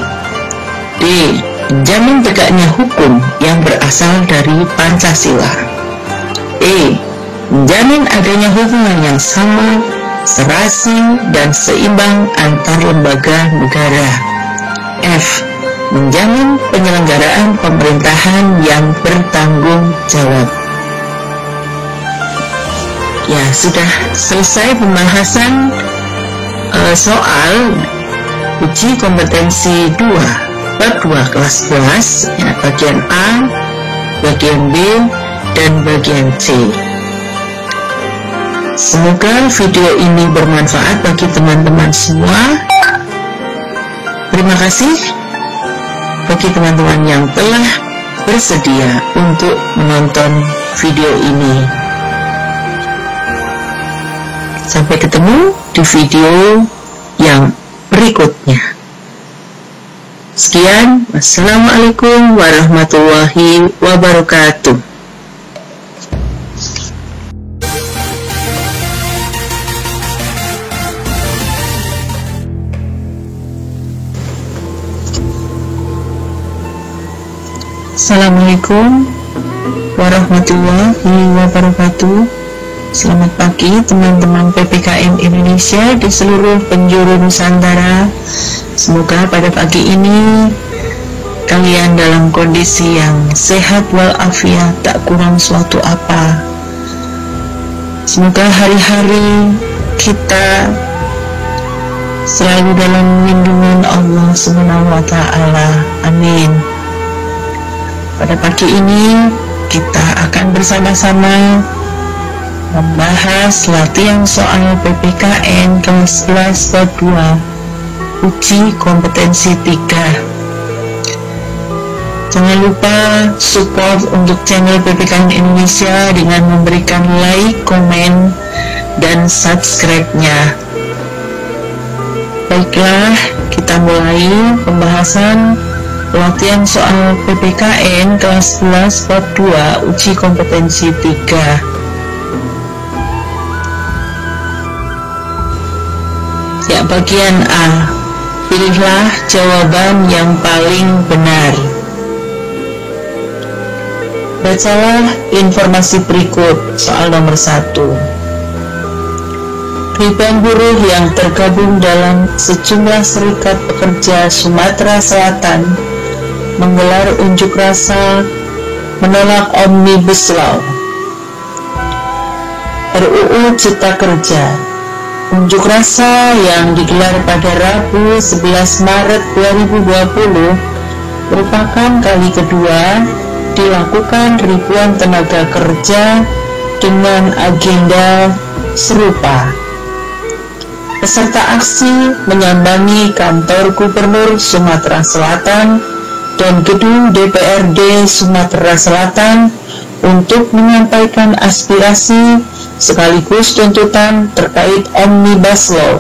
D. Menjamin tegaknya hukum yang berasal dari Pancasila. E. Menjamin adanya hubungan yang sama, serasi, dan seimbang antar lembaga negara. F. Menjamin penyelenggaraan pemerintahan yang bertanggung jawab. Ya, sudah selesai pembahasan soal uji kompetensi 2 bab 2 kelas 11, ya, bagian A, bagian B, dan bagian C. Semoga video ini bermanfaat bagi teman-teman semua. Terima kasih bagi teman-teman yang telah bersedia untuk menonton video ini. Sampai ketemu di video yang berikutnya. Sekian, wassalamualaikum warahmatullahi wabarakatuh. Assalamualaikum warahmatullahi wabarakatuh. Selamat pagi teman-teman PPKN Indonesia di seluruh penjuru Nusantara. Semoga pada pagi ini kalian dalam kondisi yang sehat walafiat, tak kurang suatu apa. Semoga hari-hari kita selalu dalam lindungan Allah SWT. Amin. Pada pagi ini kita akan bersama-sama membahas latihan soal PPKN kelas 11 bab 2 uji kompetensi 3. Jangan lupa support untuk channel PPKN Indonesia dengan memberikan like, komen, dan subscribe-nya. Baiklah, kita mulai pembahasan latihan soal PPKN kelas 11 bab 2 uji kompetensi 3. Ya, bagian A. Pilihlah jawaban yang paling benar. Bacalah informasi berikut. Soal nomor 1. Ribuan buruh yang tergabung dalam sejumlah serikat pekerja Sumatera Selatan menggelar unjuk rasa menolak Omnibus Law RUU Cipta Kerja. Unjuk rasa yang digelar pada Rabu 11 Maret 2020 merupakan kali kedua dilakukan ribuan tenaga kerja dengan agenda serupa. Peserta aksi menyambangi kantor Gubernur Sumatera Selatan dan gedung DPRD Sumatera Selatan untuk menyampaikan aspirasi sekaligus tuntutan terkait Omnibus Law.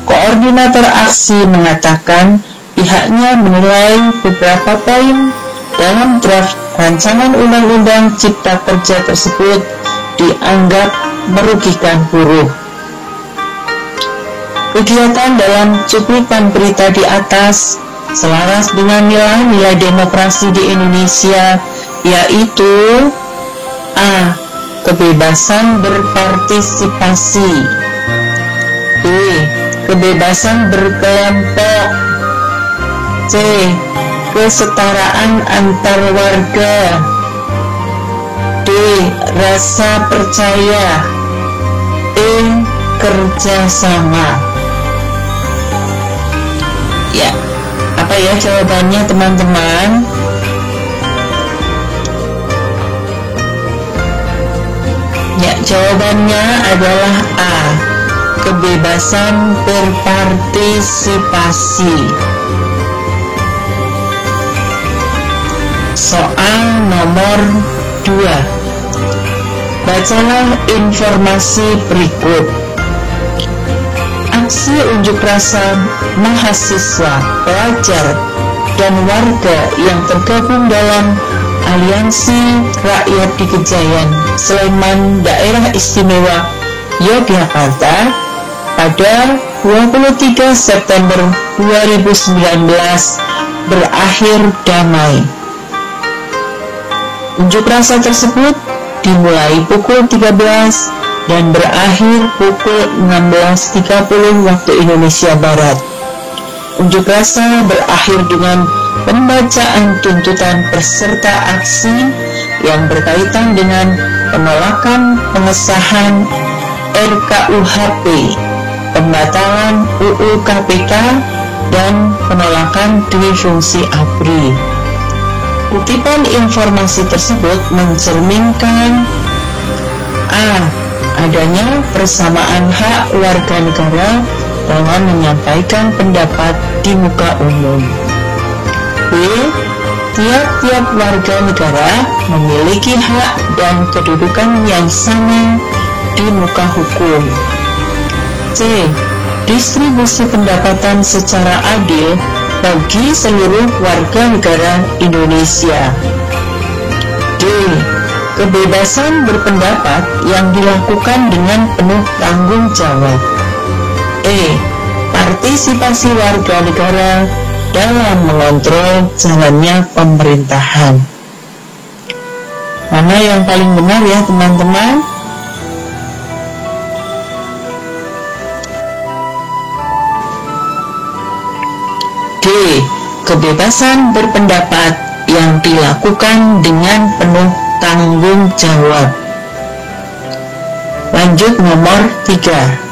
Koordinator aksi mengatakan pihaknya menilai beberapa poin dalam draft rancangan undang-undang cipta kerja tersebut dianggap merugikan buruh. Kegiatan dalam cuplikan berita di atas selaras dengan nilai-nilai demokrasi di Indonesia, yaitu A. Kebebasan berpartisipasi, B. Kebebasan berkelompok, C. Kesetaraan antar warga, D. Rasa percaya, E. Kerjasama. Ya, apa ya jawabannya teman-teman? Ya, jawabannya adalah A. Kebebasan berpartisipasi. Soal nomor 2. Bacalah informasi berikut. Aksi unjuk rasa mahasiswa, pelajar, dan warga yang tergabung dalam Aliansi Rakyat di Kejayan, Sleman, Daerah Istimewa Yogyakarta pada 23 September 2019 berakhir damai. Unjuk rasa tersebut dimulai pukul 13 dan berakhir pukul 16.30 waktu Indonesia Barat. Unjuk rasa berakhir dengan pembacaan tuntutan peserta aksi yang berkaitan dengan penolakan pengesahan RKUHP, pembatalan UU KPK, dan penolakan dwifungsi ABRI. Kutipan informasi tersebut mencerminkan A. Adanya persamaan hak warga negara dalam menyampaikan pendapat di muka umum. B. Tiap-tiap warga negara memiliki hak dan kedudukan yang sama di muka hukum. C. Distribusi pendapatan secara adil bagi seluruh warga negara Indonesia. D. Kebebasan berpendapat yang dilakukan dengan penuh tanggung jawab. E. Partisipasi warga negara dalam mengontrol jalannya pemerintahan. Mana yang paling benar ya teman-teman? D. Kebebasan berpendapat yang dilakukan dengan penuh tanggung jawab. Lanjut nomor 3.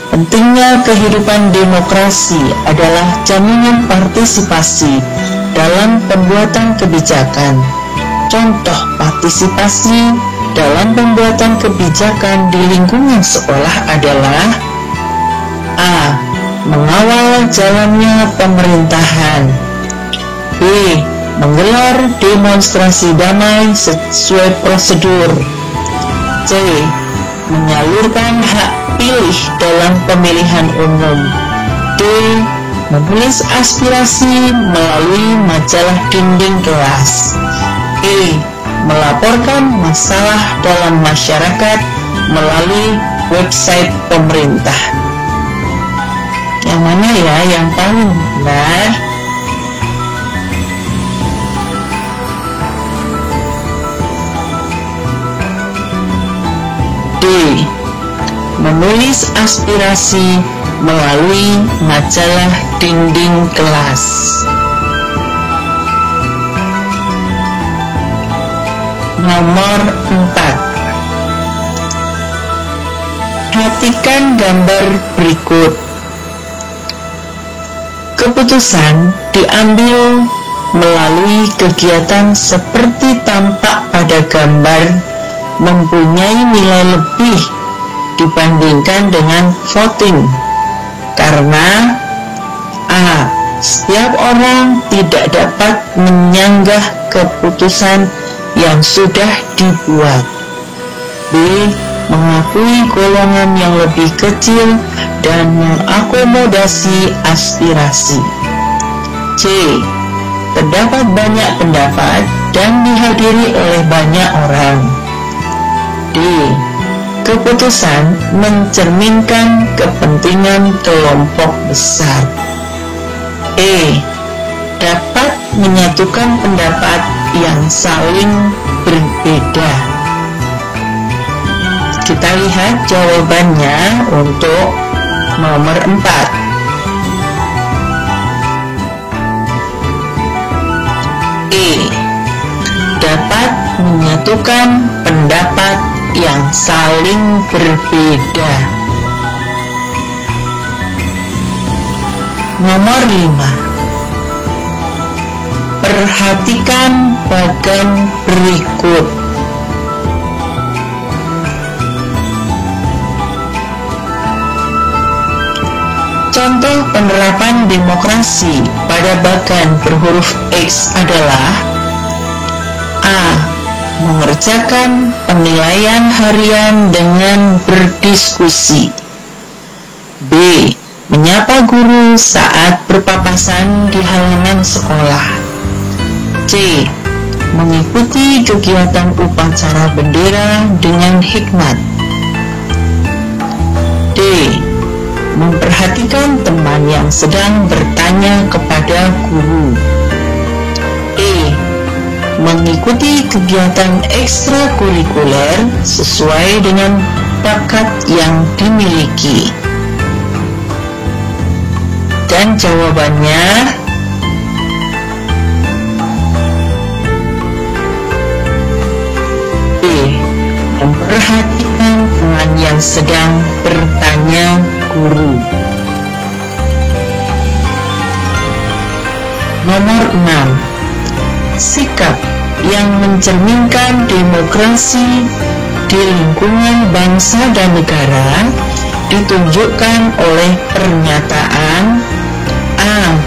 Pentingnya kehidupan demokrasi adalah jaminan partisipasi dalam pembuatan kebijakan. Contoh partisipasi dalam pembuatan kebijakan di lingkungan sekolah adalah A. Mengawal jalannya pemerintahan, B. Menggelar demonstrasi damai sesuai prosedur, C. Menyalurkan hak pilih dalam pemilihan umum, D. Menulis aspirasi melalui majalah dinding kelas, E. Melaporkan masalah dalam masyarakat melalui website pemerintah. Yang mana ya yang paling benar? D. Menulis aspirasi melalui majalah dinding kelas. Nomor 4. Perhatikan gambar berikut. Keputusan diambil melalui kegiatan seperti tampak pada gambar mempunyai nilai lebih dibandingkan dengan voting karena A. Setiap orang tidak dapat menyanggah keputusan yang sudah dibuat, B. Mengakui golongan yang lebih kecil dan mengakomodasi aspirasi, C. terdapat banyak pendapat dan dihadiri oleh banyak orang. D. Keputusan mencerminkan kepentingan kelompok besar. E. Dapat menyatukan pendapat yang saling berbeda. Kita lihat jawabannya untuk nomor 4. E. Dapat menyatukan pendapat yang saling berbeda. Nomor 5. Perhatikan bagan berikut. Contoh penerapan demokrasi pada bagan berhuruf X adalah: A. Mengerjakan penilaian harian dengan berdiskusi. B. Menyapa guru saat berpapasan di halaman sekolah. C. Mengikuti kegiatan upacara bendera dengan hikmat. D. Memperhatikan teman yang sedang bertanya kepada guru. E. Mengikuti kegiatan ekstrakurikuler sesuai dengan bakat yang dimiliki. Dan jawabannya B. Memperhatikan teman yang sedang bertanya guru. Nomor 6. Sikap yang mencerminkan demokrasi di lingkungan bangsa dan negara ditunjukkan oleh pernyataan: A.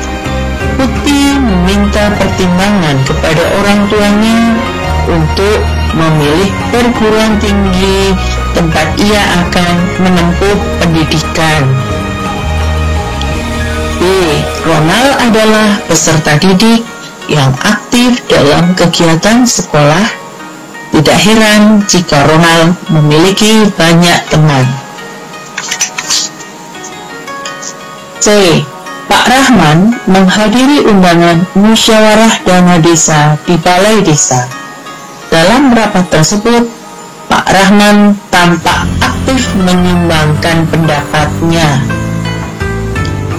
Putih meminta pertimbangan kepada orang tuanya untuk memilih perguruan tinggi tempat ia akan menempuh pendidikan. B. Ronald adalah peserta didik yang aktif dalam kegiatan sekolah. Tidak heran jika Ronald memiliki banyak teman. C. Pak Rahman menghadiri undangan musyawarah dana desa di Balai Desa. Dalam rapat tersebut, Pak Rahman tampak aktif menyumbangkan pendapatnya.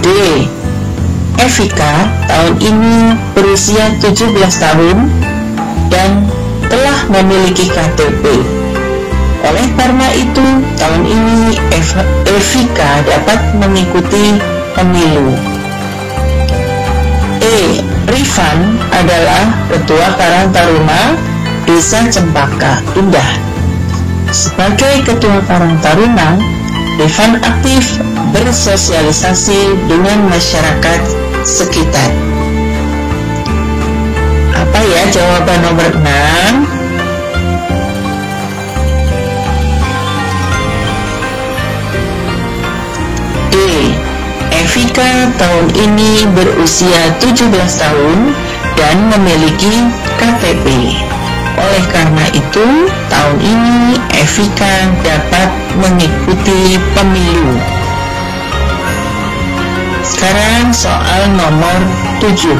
D. Evika tahun ini berusia 17 tahun dan telah memiliki KTP. Oleh karena itu, tahun ini Evika dapat mengikuti pemilu. E. Rifan adalah Ketua Karang Taruna Desa Cempaka Indah. Sebagai Ketua Karang Taruna, Rifan aktif bersosialisasi dengan masyarakat sekitar. Apa ya jawaban nomor 6? D. Evika tahun ini berusia 17 tahun dan memiliki KTP. Oleh karena itu, tahun ini Evika dapat mengikuti pemilu. Sekarang soal nomor 7.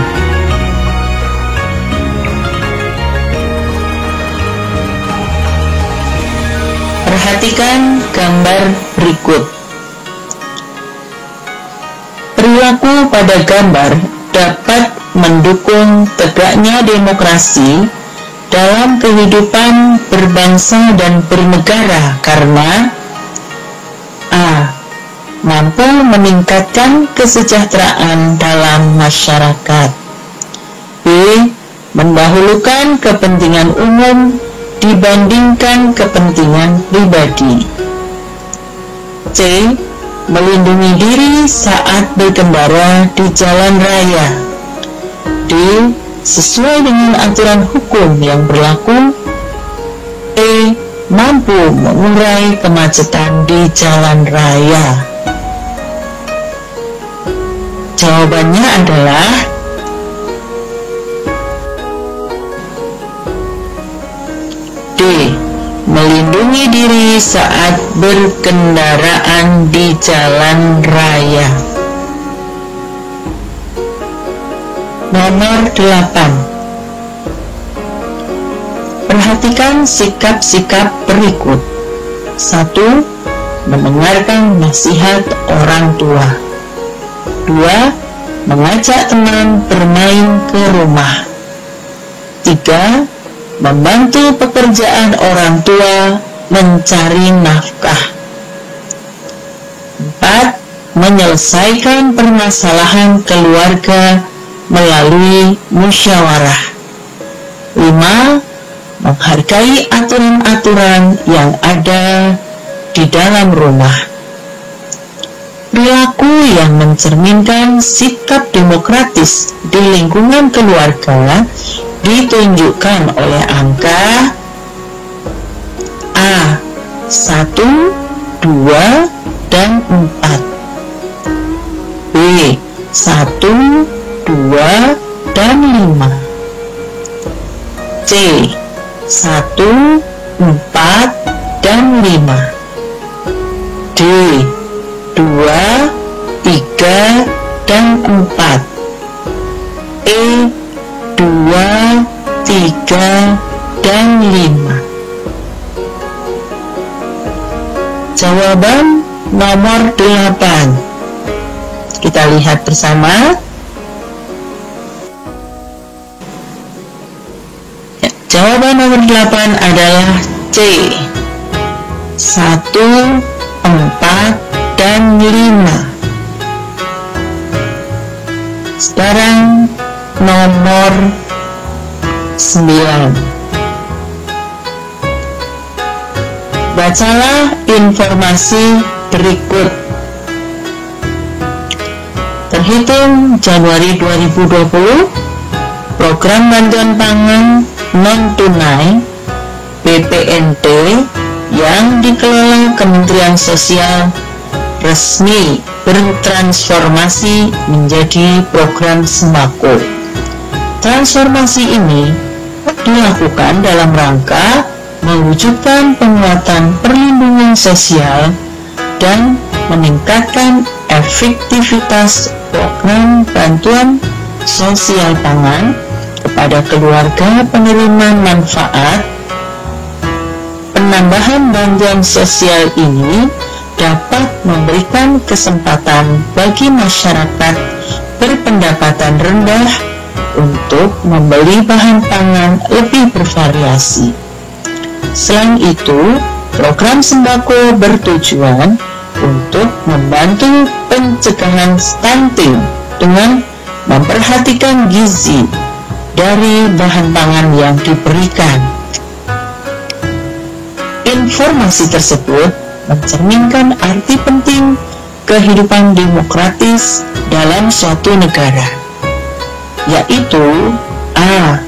Perhatikan gambar berikut. Perilaku pada gambar dapat mendukung tegaknya demokrasi dalam kehidupan berbangsa dan bernegara karena: A. Mampu meningkatkan kesejahteraan dalam masyarakat. B. Mendahulukan kepentingan umum dibandingkan kepentingan pribadi. C. Melindungi diri saat berkendara di jalan raya. D. Sesuai dengan aturan hukum yang berlaku. E. Mampu mengurai kemacetan di jalan raya. Jawabannya adalah melindungi diri saat berkendaraan di jalan raya. Nomor 8. Perhatikan sikap-sikap berikut. 1. Mendengarkan nasihat orang tua. 2. Mengajak teman bermain ke rumah. 3. Membantu pekerjaan orang tua mencari nafkah. 4. Menyelesaikan permasalahan keluarga melalui musyawarah. 5. Menghargai aturan-aturan yang ada di dalam rumah. Perilaku yang mencerminkan sikap demokratis di lingkungan keluarga ditunjukkan oleh angka A. 1, 2, dan 4. B. 1, 2, dan 5. C. 1, 4, dan 5. D. 2, 3, dan 4. E. 2, 3, dan 5. Jawaban nomor 8. Kita lihat bersama. Jawaban nomor 8 adalah C. 1, 4, dan 5. Sekarang nomor 9. Bacalah informasi berikut. Terhitung Januari 2020, program bantuan pangan non-tunai BPNT yang dikelola Kementerian Sosial resmi bertransformasi menjadi program sembako. Transformasi ini dilakukan dalam rangka mewujudkan penguatan perlindungan sosial dan meningkatkan efektivitas program bantuan sosial pangan kepada keluarga penerima manfaat. Penambahan bantuan sosial ini dapat memberikan kesempatan bagi masyarakat berpendapatan rendah untuk membeli bahan pangan lebih bervariasi. Selain itu, program sembako bertujuan untuk membantu pencegahan stunting dengan memperhatikan gizi dari bahan pangan yang diberikan. Informasi tersebut mencerminkan arti penting kehidupan demokratis dalam suatu negara, yaitu A.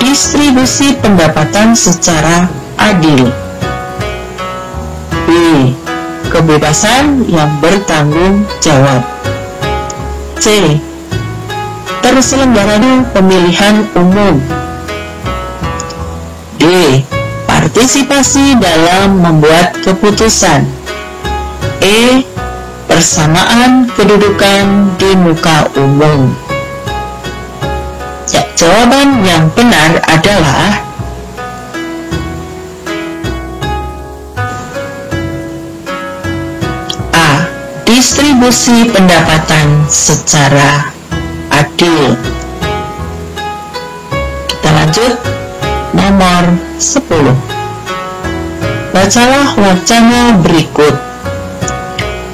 Distribusi pendapatan secara adil. B. Kebebasan yang bertanggung jawab. C. Terselenggaranya pemilihan umum. D. Partisipasi dalam membuat keputusan. E. Persamaan kedudukan di muka umum. Ya, jawaban yang benar adalah A. Distribusi pendapatan secara adil. Kita lanjut. Nomor 10. Bacalah wacana berikut.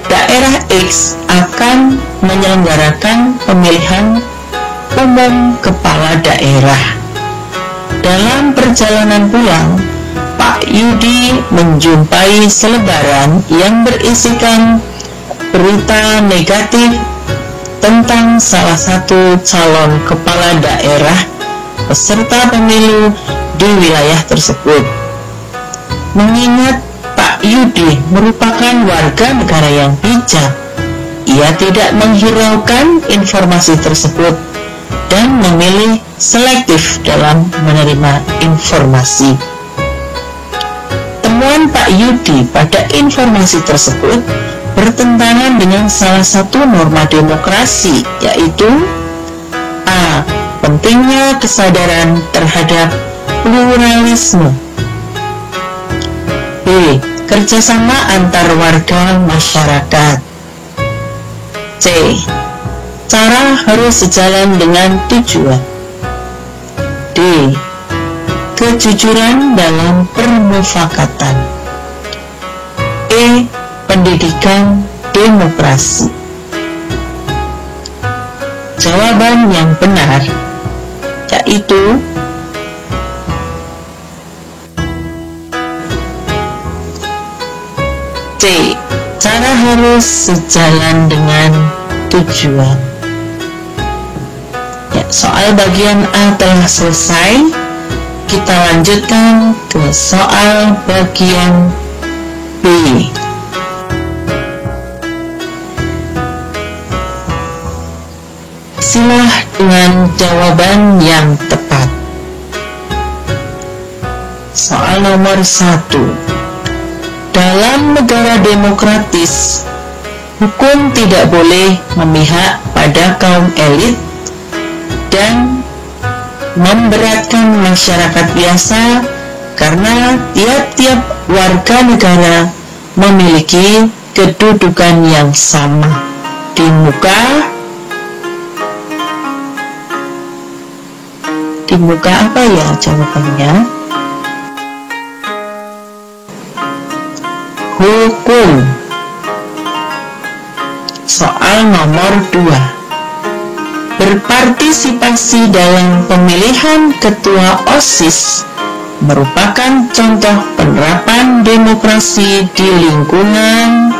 Daerah X akan menyelenggarakan pemilihan umum kepala daerah. Dalam perjalanan pulang, Pak Yudi menjumpai selebaran yang berisikan berita negatif tentang salah satu calon kepala daerah peserta pemilu di wilayah tersebut. Mengingat Pak Yudi merupakan warga negara yang bijak, ia tidak menghiraukan informasi tersebut dan memilih selektif dalam menerima informasi. Pemahaman Pak Yudi pada informasi tersebut bertentangan dengan salah satu norma demokrasi, yaitu A. Pentingnya kesadaran terhadap pluralisme. B. Kerjasama antar warga masyarakat. C. Cara harus sejalan dengan tujuan. D. Kejujuran dalam permufakatan. E. Pendidikan demokrasi. Jawaban yang benar yaitu C. Cara harus sejalan dengan tujuan. Ya, soal bagian A telah selesai. Kita lanjutkan ke soal bagian B. Silah dengan jawaban yang tepat. Soal nomor 1. Dalam negara demokratis, hukum tidak boleh memihak pada kaum elit dan memberatkan masyarakat biasa karena tiap-tiap warga negara memiliki kedudukan yang sama di muka apa ya jawabannya? Hukum. Soal nomor 2. Berpartisipasi dalam pemilihan ketua OSIS merupakan contoh penerapan demokrasi di lingkungan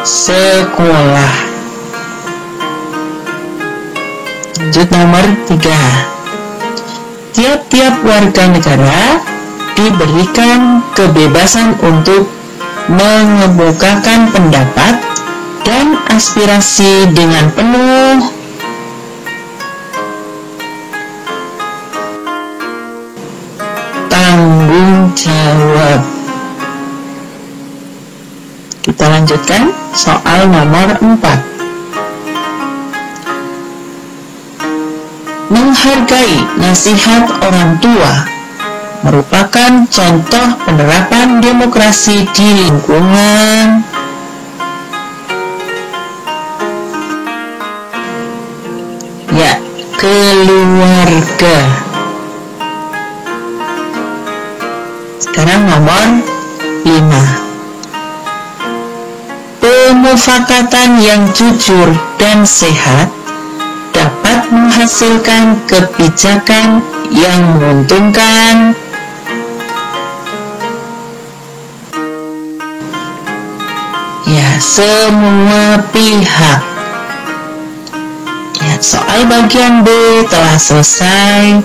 sekolah. Lanjut nomor 3. Tiap-tiap warga negara diberikan kebebasan untuk mengemukakan pendapat dan aspirasi dengan penuh tanggung jawab. Kita lanjutkan soal nomor 4. Menghargai nasihat orang tua merupakan contoh penerapan demokrasi di lingkungan keluarga. Sekarang nomor 5. Pemufakatan yang jujur dan sehat dapat menghasilkan kebijakan yang menguntungkan semua pihak. Soal bagian B telah selesai.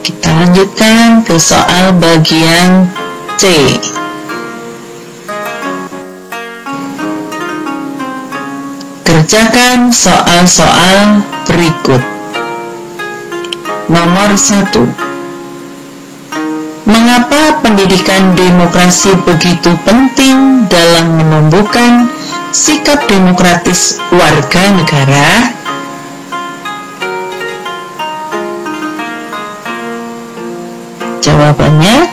Kita lanjutkan ke soal bagian C. Kerjakan soal-soal berikut. Nomor 1. Mengapa pendidikan demokrasi begitu penting dalam menumbuhkan sikap demokratis warga negara? Jawabannya,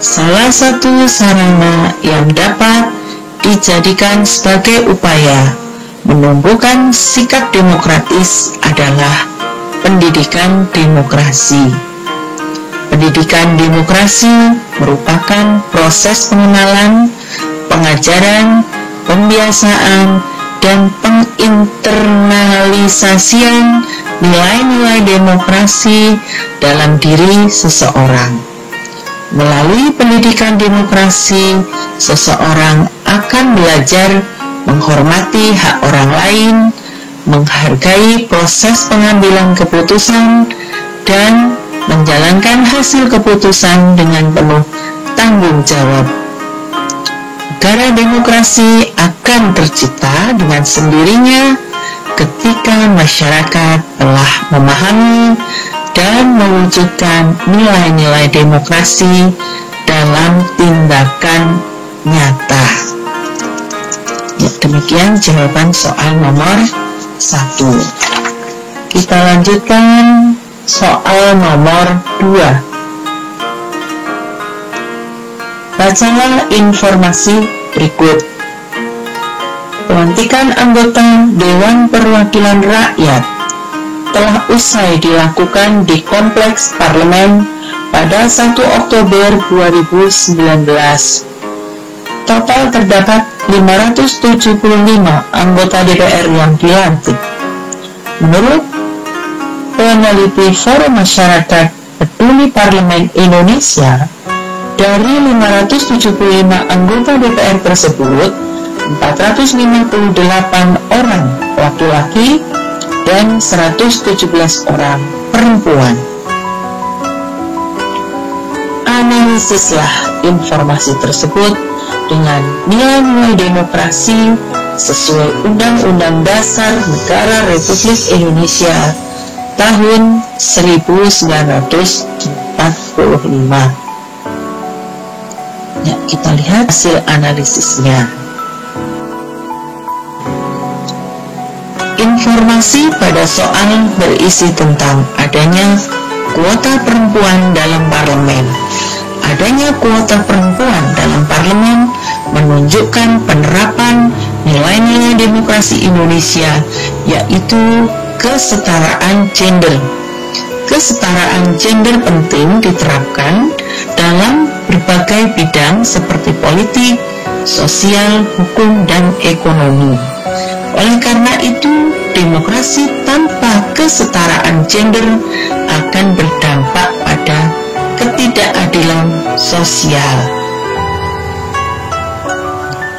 salah satu sarana yang dapat dijadikan sebagai upaya menumbuhkan sikap demokratis adalah pendidikan demokrasi. Pendidikan demokrasi merupakan proses pengenalan, pengajaran, pembiasaan, dan penginternalisasian nilai-nilai demokrasi dalam diri seseorang. Melalui pendidikan demokrasi, seseorang akan belajar menghormati hak orang lain, menghargai proses pengambilan keputusan, dan menjalankan hasil keputusan dengan penuh tanggung jawab. Negara demokrasi akan tercipta dengan sendirinya ketika masyarakat telah memahami dan mewujudkan nilai-nilai demokrasi dalam tindakan nyata. Ya, demikian jawaban soal nomor 1. Kita lanjutkan soal nomor 2. Bacalah informasi berikut. Pelantikan anggota Dewan Perwakilan Rakyat telah usai dilakukan di Kompleks Parlemen pada 1 Oktober 2019. Total terdapat 575 anggota DPR yang dilantik. Menurut peneliti Forum Masyarakat Peduli Parlemen Indonesia, dari 575 anggota DPR tersebut, 458 orang laki-laki dan 117 orang perempuan. Analisislah informasi tersebut dengan nilai-nilai demokrasi sesuai Undang-Undang Dasar Negara Republik Indonesia tahun 1945. Ya, kita lihat hasil analisisnya. Informasi pada soal berisi tentang adanya kuota perempuan dalam parlemen. Adanya kuota perempuan dalam parlemen menunjukkan penerapan nilai-nilai demokrasi Indonesia, yaitu kesetaraan gender. Kesetaraan gender penting diterapkan dalam berbagai bidang seperti politik, sosial, hukum, dan ekonomi. Oleh karena itu, demokrasi tanpa kesetaraan gender akan berdampak pada ketidakadilan sosial.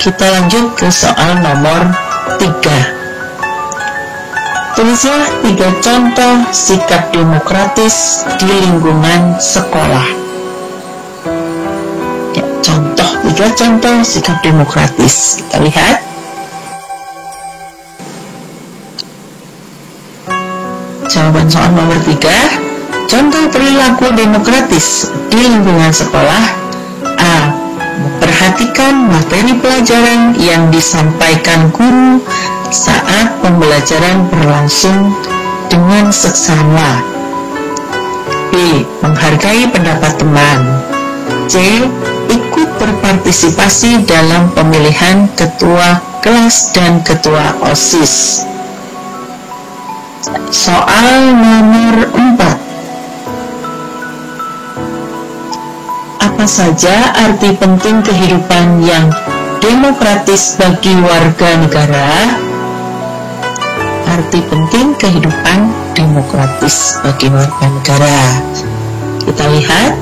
Kita lanjut ke soal nomor 3. Tulislah 3 contoh sikap demokratis di lingkungan sekolah. Ya, 3 contoh sikap demokratis. Kita lihat. Jawaban soal nomor 3. Contoh perilaku demokratis di lingkungan sekolah. A. Memperhatikan materi pelajaran yang disampaikan guru saat pembelajaran berlangsung dengan seksama. B. Menghargai pendapat teman. C. Ikut berpartisipasi dalam pemilihan ketua kelas dan ketua OSIS. Soal nomor 4. Apa saja arti penting kehidupan yang demokratis bagi warga negara? Arti penting kehidupan demokratis bagi warga negara. Kita lihat.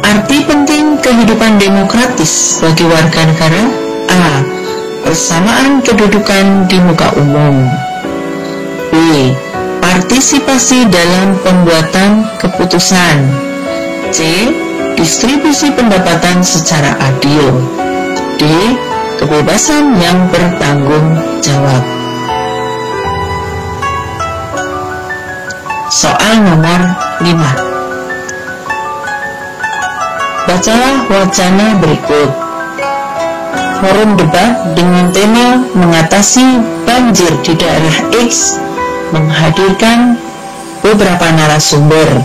Arti penting kehidupan demokratis bagi warga negara. A. Persamaan kedudukan di muka umum. B. Partisipasi dalam pembuatan keputusan. C. Distribusi pendapatan secara adil. D. Kebebasan yang bertanggung jawab. Soal nomor 5. Bacalah wacana berikut. Forum debat dengan tema mengatasi banjir di daerah X menghadirkan beberapa narasumber.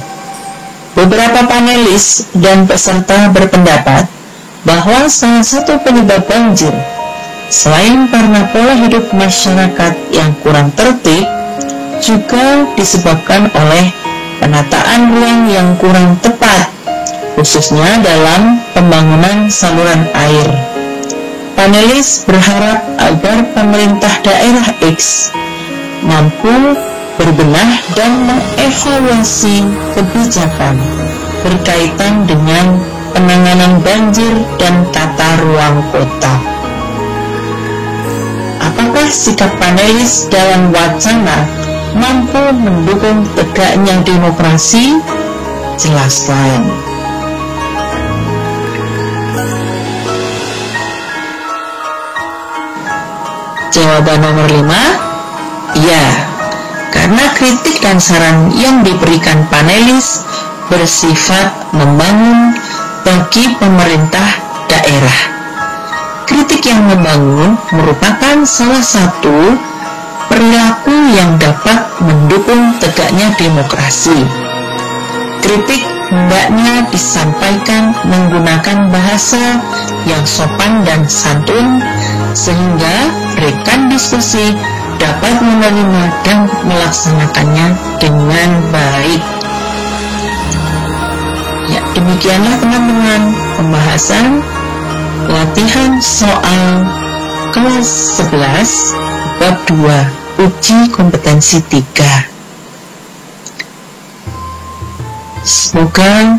Beberapa panelis dan peserta berpendapat bahwa salah satu penyebab banjir selain karena pola hidup masyarakat yang kurang tertib, juga disebabkan oleh penataan ruang yang kurang tepat, khususnya dalam pembangunan saluran air. Panelis berharap agar pemerintah daerah X mampu berbenah dan mengevaluasi kebijakan berkaitan dengan penanganan banjir dan tata ruang kota. Apakah sikap panelis dalam wacana mampu mendukung tegaknya demokrasi? Jelaskan. Jawaban nomor 5, ya, karena kritik dan saran yang diberikan panelis bersifat membangun bagi pemerintah daerah. Kritik yang membangun merupakan salah satu perilaku yang dapat mendukung tegaknya demokrasi. Kritik hendaknya disampaikan menggunakan bahasa yang sopan dan santun sehingga rekan diskusi dapat menerima dan melaksanakannya dengan baik. Ya, demikianlah teman-teman pembahasan latihan soal kelas 11 bab 2 uji kompetensi 3. Semoga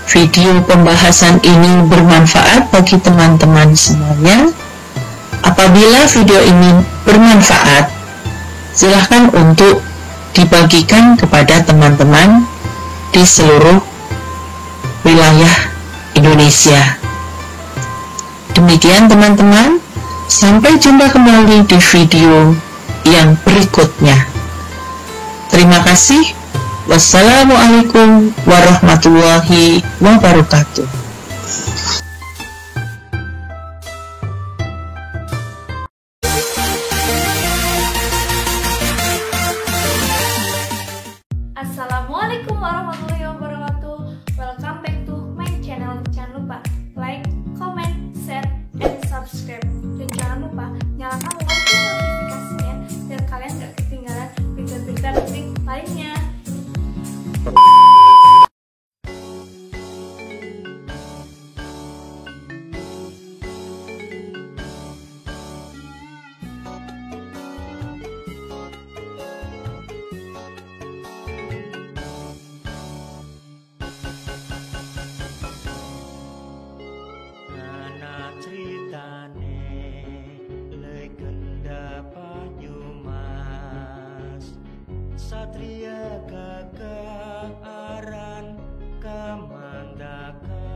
video pembahasan ini bermanfaat bagi teman-teman semuanya. Apabila video ini bermanfaat, silahkan untuk dibagikan kepada teman-teman di seluruh wilayah Indonesia. Demikian teman-teman, sampai jumpa kembali di video yang berikutnya. Terima kasih. Wassalamualaikum warahmatullahi wabarakatuh. Assalamualaikum warahmatullahi wabarakatuh. Welcome back to my channel. Jangan lupa like, comment, share, and subscribe. Dan jangan lupa nyalakan lonceng notifikasinya biar kalian gak ketinggalan berita-berita penting lainnya. Satria Kakak aran kamandaka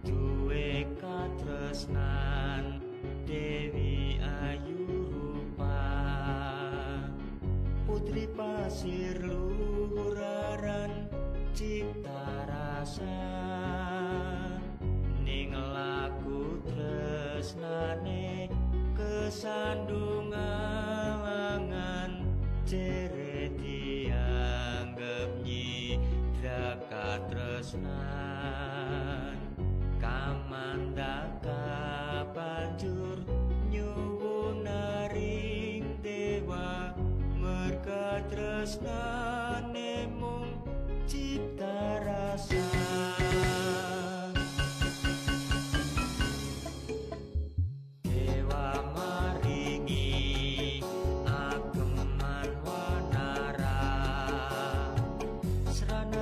duwe katresnan Dewi Ayu Rupa putri pasir luhuraran cipta rasa ning laku tresnane kesandungan cere dianggap nyidra tresnan kamandaka banjur nyuwun naring dewa merga tresnane mung cipta rasa.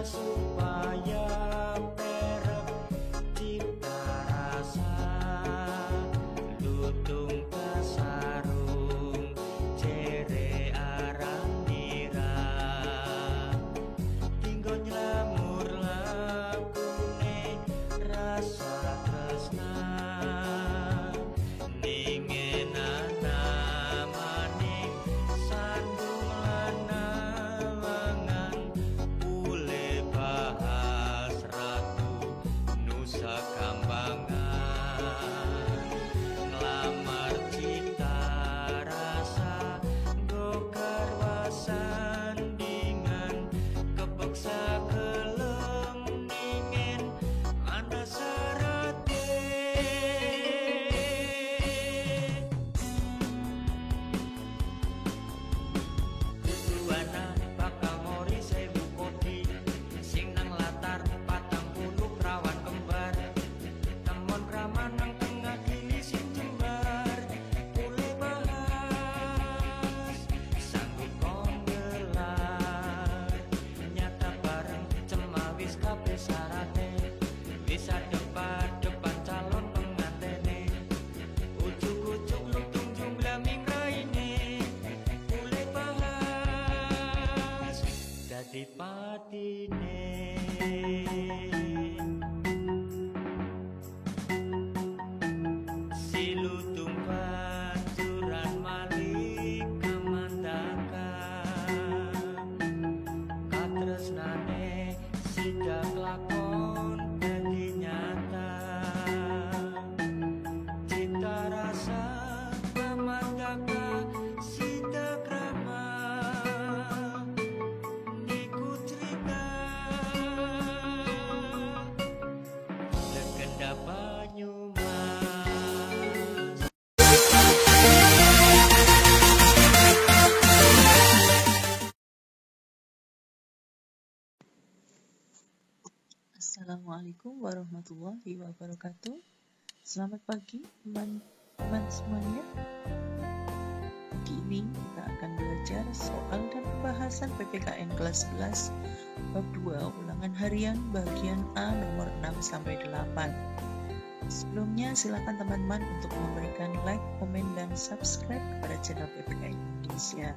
Supaya perek cipta rasa lutung kasarung cere arang nira tinggo nylamur lakune rasa tresna ningenana maning sandung lanangan bahas ratu nusa kambangan ngelamar cita rasa dokar wasandingan kepeksa kelem ningen anda sarate tujuana bakal ngori sewu kodi sing nang latar 40 perawan kembar temon kraman nang tengah kini sing jembar mulai bahas sanggup konggelar nyata bareng cemawis kabeh sarate bisa depan calon pengantene ujuk-ujuk lutung jumlah minggaine mulai bahas dadi patine si lutung Assalamualaikum warahmatullahi wabarakatuh. Selamat pagi teman-teman semuanya. Pagi ini kita akan belajar soal dan pembahasan PPKN kelas 11 bab 2 ulangan harian bagian A nomor 6-8. Sebelumnya silakan teman-teman untuk memberikan like, komen, dan subscribe kepada channel PPKN Indonesia.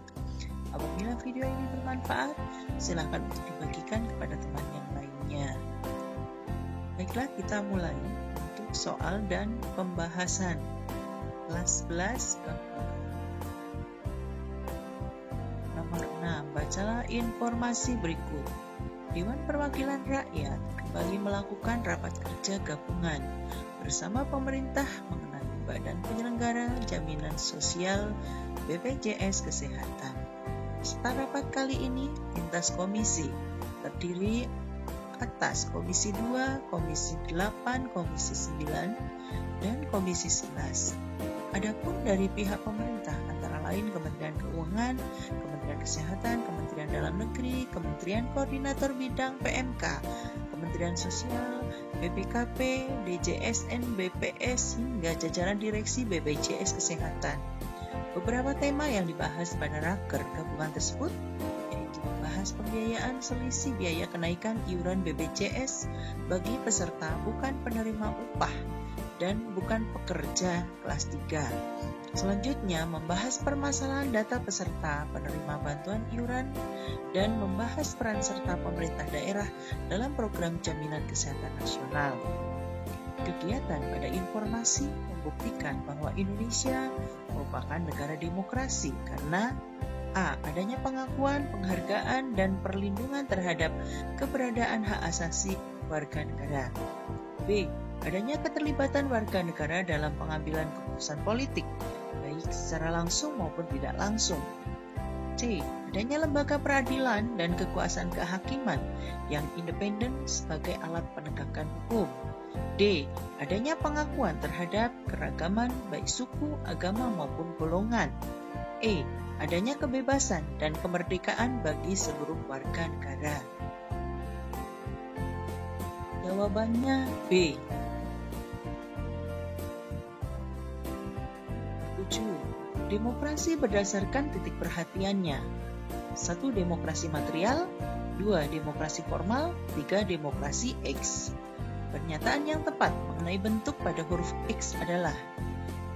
Apabila video ini bermanfaat, silakan untuk dibagikan kepada teman yang lainnya. Baiklah, kita mulai untuk soal dan pembahasan kelas 11 nomor 6. Bacalah informasi berikut. Dewan Perwakilan Rakyat kembali melakukan rapat kerja gabungan bersama pemerintah mengenai Badan Penyelenggara Jaminan Sosial BPJS Kesehatan. Peserta rapat kali ini lintas komisi, terdiri atas Komisi 2, Komisi 8, Komisi 9, dan Komisi 11. Adapun dari pihak pemerintah antara lain Kementerian Keuangan, Kementerian Kesehatan, Kementerian Dalam Negeri, Kementerian Koordinator Bidang PMK, Kementerian Sosial, BPKP, DJSN, BPS, hingga jajaran direksi BPJS Kesehatan. Beberapa tema yang dibahas pada raker gabungan tersebut membahas pembiayaan selisih biaya kenaikan iuran BPJS bagi peserta bukan penerima upah dan bukan pekerja kelas 3. Selanjutnya membahas permasalahan data peserta penerima bantuan iuran dan membahas peran serta pemerintah daerah dalam program jaminan kesehatan nasional. Kegiatan pada informasi membuktikan bahwa Indonesia merupakan negara demokrasi karena A. Adanya pengakuan, penghargaan, dan perlindungan terhadap keberadaan hak asasi warga negara. B. Adanya keterlibatan warga negara dalam pengambilan keputusan politik, baik secara langsung maupun tidak langsung. C. Adanya lembaga peradilan dan kekuasaan kehakiman yang independen sebagai alat penegakan hukum. D. Adanya pengakuan terhadap keragaman baik suku, agama maupun golongan. E. Adanya kebebasan dan kemerdekaan bagi seluruh warga negara. Jawabannya B. 7. Demokrasi berdasarkan titik perhatiannya. 1. Demokrasi material, 2. Demokrasi formal, 3. Demokrasi X. Pernyataan yang tepat mengenai bentuk pada huruf X adalah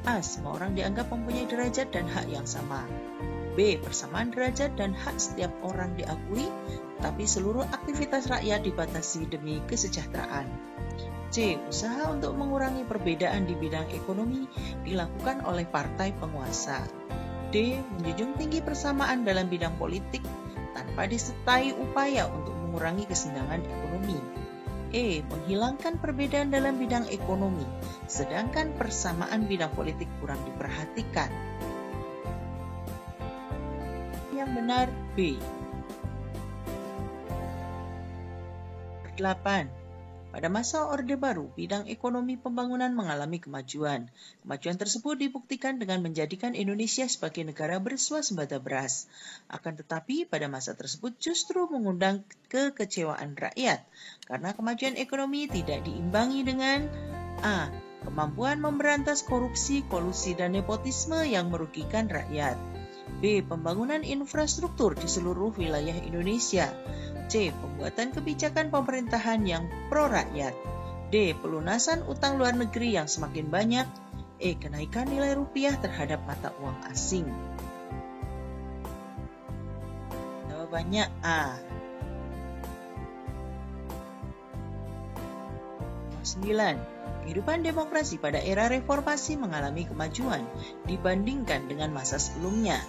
A. Semua orang dianggap mempunyai derajat dan hak yang sama. B. Persamaan derajat dan hak setiap orang diakui, tapi seluruh aktivitas rakyat dibatasi demi kesejahteraan. C. Usaha untuk mengurangi perbedaan di bidang ekonomi dilakukan oleh partai penguasa. D. Menjunjung tinggi persamaan dalam bidang politik tanpa disertai upaya untuk mengurangi kesenjangan ekonomi. E. Menghilangkan perbedaan dalam bidang ekonomi, sedangkan persamaan bidang politik kurang diperhatikan. Yang benar B. 8. Pada masa Orde Baru, bidang ekonomi pembangunan mengalami kemajuan. Kemajuan tersebut dibuktikan dengan menjadikan Indonesia sebagai negara bersuasembada beras. Akan tetapi, pada masa tersebut justru mengundang kekecewaan rakyat, karena kemajuan ekonomi tidak diimbangi dengan A. Kemampuan memberantas korupsi, kolusi, dan nepotisme yang merugikan rakyat. B. Pembangunan infrastruktur di seluruh wilayah Indonesia. C. Pembuatan kebijakan pemerintahan yang pro-rakyat. D. Pelunasan utang luar negeri yang semakin banyak. E. Kenaikan nilai rupiah terhadap mata uang asing. Jawabannya A. 9. Kehidupan demokrasi pada era reformasi mengalami kemajuan dibandingkan dengan masa sebelumnya.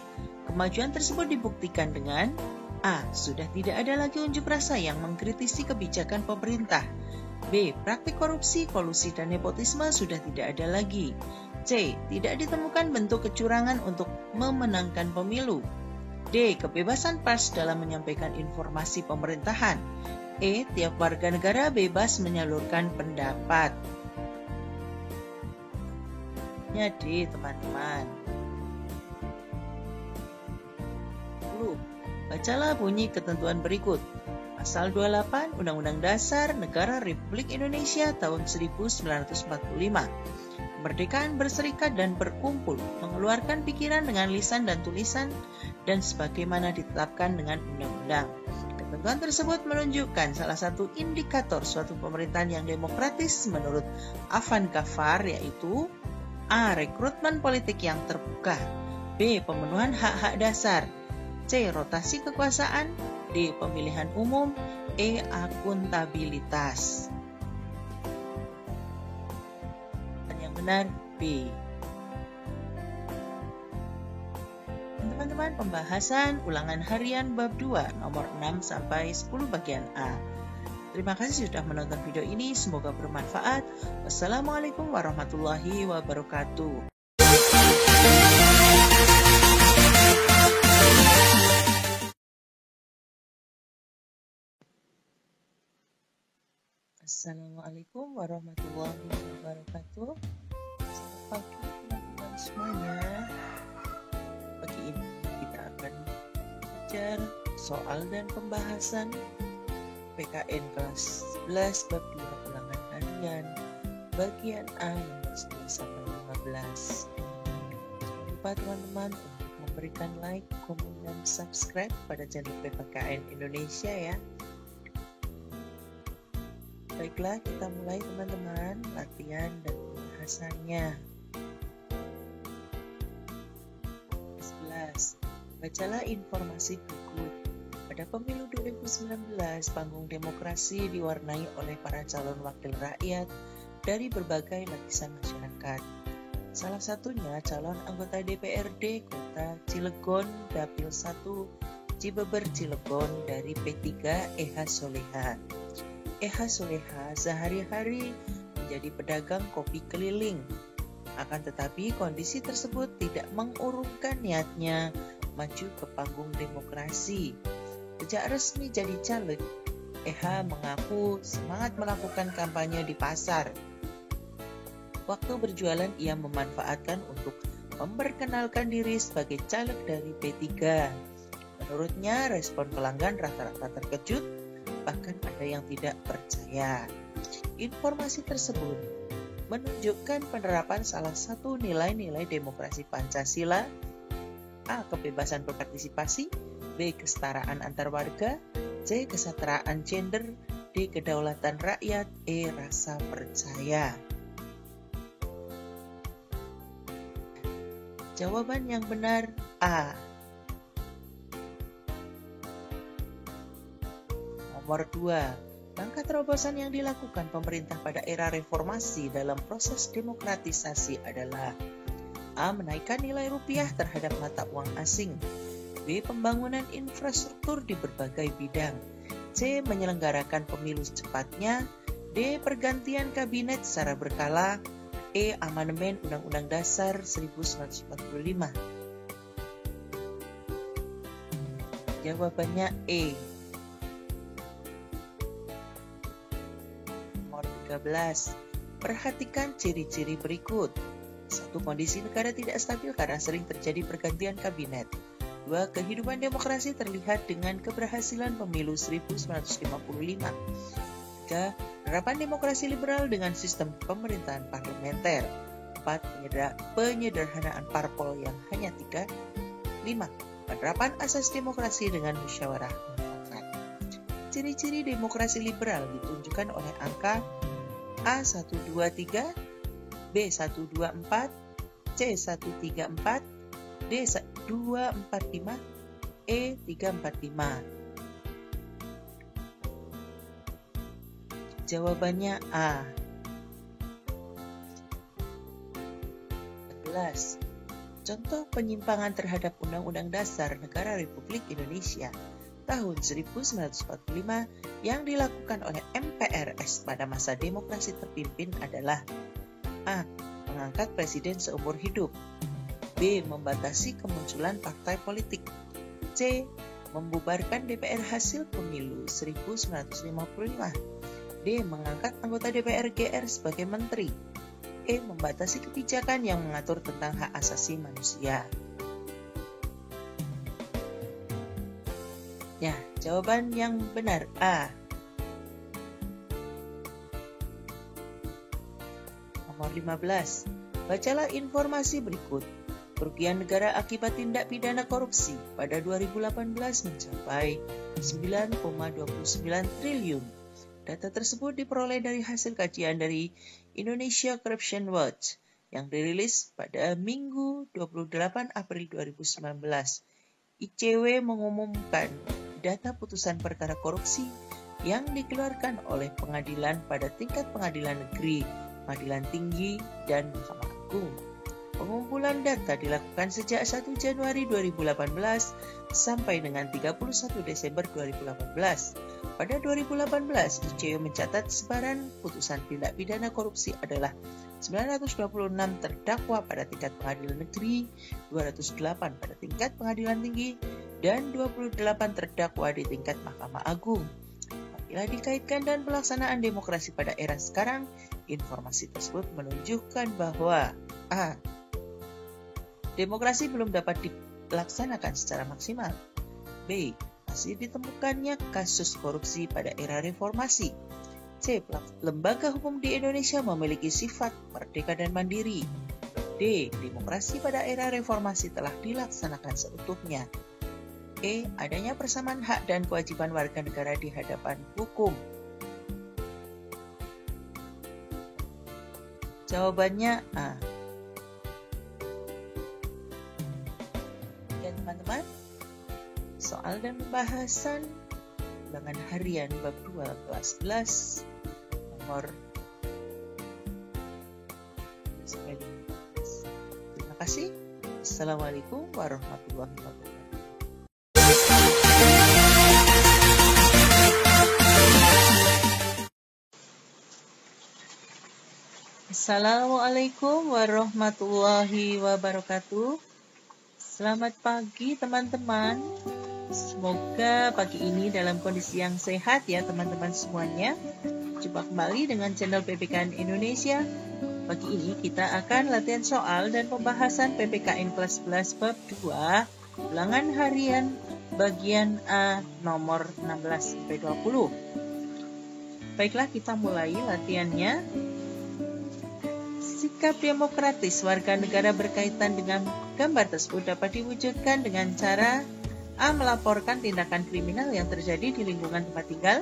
Kemajuan tersebut dibuktikan dengan A. Sudah tidak ada lagi unjuk rasa yang mengkritisi kebijakan pemerintah. B. Praktik korupsi, kolusi, dan nepotisme sudah tidak ada lagi. C. Tidak ditemukan bentuk kecurangan untuk memenangkan pemilu. D. Kebebasan pers dalam menyampaikan informasi pemerintahan. E. Tiap warga negara bebas menyalurkan pendapat. D, teman-teman. 10. Bacalah bunyi ketentuan berikut. Pasal 28 Undang-Undang Dasar Negara Republik Indonesia tahun 1945. Kemerdekaan berserikat dan berkumpul, mengeluarkan pikiran dengan lisan dan tulisan, dan sebagaimana ditetapkan dengan undang-undang. Ketentuan tersebut menunjukkan salah satu indikator suatu pemerintahan yang demokratis menurut Afan Ghaffar, yaitu A. Rekrutmen politik yang terbuka, B. Pemenuhan hak-hak dasar, C. Rotasi kekuasaan, D. Pemilihan umum, E. Akuntabilitas. Dan yang benar B. Teman-teman, pembahasan ulangan harian bab 2 nomor 6 sampai 10 bagian A. Terima kasih sudah menonton video ini, semoga bermanfaat. Wassalamualaikum warahmatullahi wabarakatuh. Assalamualaikum warahmatullahi wabarakatuh. Selamat pagi teman-teman semuanya. Pagi ini kita akan belajar soal dan pembahasan PKN kelas 11 bab 2 ulangan harian bagian A nomor 9 sampai 15. Jangan lupa teman-teman untuk memberikan like, komen, dan subscribe pada channel PPKN Indonesia ya. Baiklah, kita mulai teman-teman latihan dan pembahasannya. 11. Bacalah informasi berikut. Pada pemilu 2019, panggung demokrasi diwarnai oleh para calon wakil rakyat dari berbagai lapisan masyarakat. Salah satunya calon anggota DPRD Kota Cilegon Dapil 1 Cibeber Cilegon dari P3 Eha Soleha. Eha Soleha sehari-hari menjadi pedagang kopi keliling. Akan tetapi kondisi tersebut tidak mengurungkan niatnya maju ke panggung demokrasi. Sejak resmi jadi caleg, Eha mengaku semangat melakukan kampanye di pasar. Waktu berjualan ia memanfaatkan untuk memperkenalkan diri sebagai caleg dari P3. Menurutnya respon pelanggan rata-rata terkejut, bahkan ada yang tidak percaya. Informasi tersebut menunjukkan penerapan salah satu nilai-nilai demokrasi Pancasila, A. Kebebasan berpartisipasi, B. Kesetaraan antar warga, C. Kesetaraan gender, D. Kedaulatan rakyat, E. Rasa percaya. Jawaban yang benar A. Nomor 2. Langkah terobosan yang dilakukan pemerintah pada era reformasi dalam proses demokratisasi adalah A. Menaikkan nilai rupiah terhadap mata uang asing, B. Pembangunan infrastruktur di berbagai bidang, C. Menyelenggarakan pemilu secepatnya, D. Pergantian kabinet secara berkala, E. Amandemen Undang-Undang Dasar 1945. Jawabannya E. 13. Perhatikan ciri-ciri berikut. 1. Kondisi negara tidak stabil karena sering terjadi pergantian kabinet. 2. Kehidupan demokrasi terlihat dengan keberhasilan pemilu 1955. 3. Penerapan demokrasi liberal dengan sistem pemerintahan parlementer. 4. Penyederhanaan parpol yang hanya 3. 5. Penerapan asas demokrasi dengan musyawarah mufakat. Ciri-ciri demokrasi liberal ditunjukkan oleh angka A123, B124, C134, D245, E345. Jawabannya A. 14. Contoh penyimpangan terhadap Undang-Undang Dasar Negara Republik Indonesia tahun 1945 yang dilakukan oleh MPRS pada masa demokrasi terpimpin adalah A. Mengangkat presiden seumur hidup, B. Membatasi kemunculan partai politik, C. Membubarkan DPR hasil pemilu 1955, D. Mengangkat anggota DPR GR sebagai menteri, E. Membatasi kebijakan yang mengatur tentang hak asasi manusia. Ya, jawaban yang benar A. Nomor 15. Bacalah informasi berikut. Kerugian negara akibat tindak pidana korupsi pada 2018 mencapai 9,29 triliun. Data tersebut diperoleh dari hasil kajian dari Indonesia Corruption Watch yang dirilis pada Minggu 28 April 2019. ICW mengumumkan data putusan perkara korupsi yang dikeluarkan oleh pengadilan pada tingkat pengadilan negeri, pengadilan tinggi, dan Mahkamah Agung. Pengumpulan data dilakukan sejak 1 Januari 2018 sampai dengan 31 Desember 2018. Pada 2018, ICW mencatat sebaran putusan tindak pidana korupsi adalah 926 terdakwa pada tingkat pengadilan negeri, 208 pada tingkat pengadilan tinggi, dan 28 terdakwa di tingkat Mahkamah Agung. Bila dikaitkan dengan pelaksanaan demokrasi pada era sekarang, informasi tersebut menunjukkan bahwa A. Demokrasi belum dapat dilaksanakan secara maksimal. B. Masih ditemukannya kasus korupsi pada era reformasi. C. Lembaga hukum di Indonesia memiliki sifat merdeka dan mandiri. D. Demokrasi pada era reformasi telah dilaksanakan seutuhnya. E. Adanya persamaan hak dan kewajiban warga negara di hadapan hukum. Jawabannya A. Ya teman-teman, soal dan pembahasan ulangan harian bab 2 kelas 11 nomor 15. Terima kasih. Assalamualaikum warahmatullahi wabarakatuh. Assalamualaikum warahmatullahi wabarakatuh. Selamat pagi teman-teman. Semoga pagi ini dalam kondisi yang sehat ya teman-teman semuanya. Jumpa kembali dengan channel PPKN Indonesia. Pagi ini kita akan latihan soal dan pembahasan PPKN kelas 11 bab 2, ulangan harian bagian A nomor 16-20. Baiklah, kita mulai latihannya. Sikap demokratis warga negara berkaitan dengan gambar tersebut dapat diwujudkan dengan cara A. Melaporkan tindakan kriminal yang terjadi di lingkungan tempat tinggal.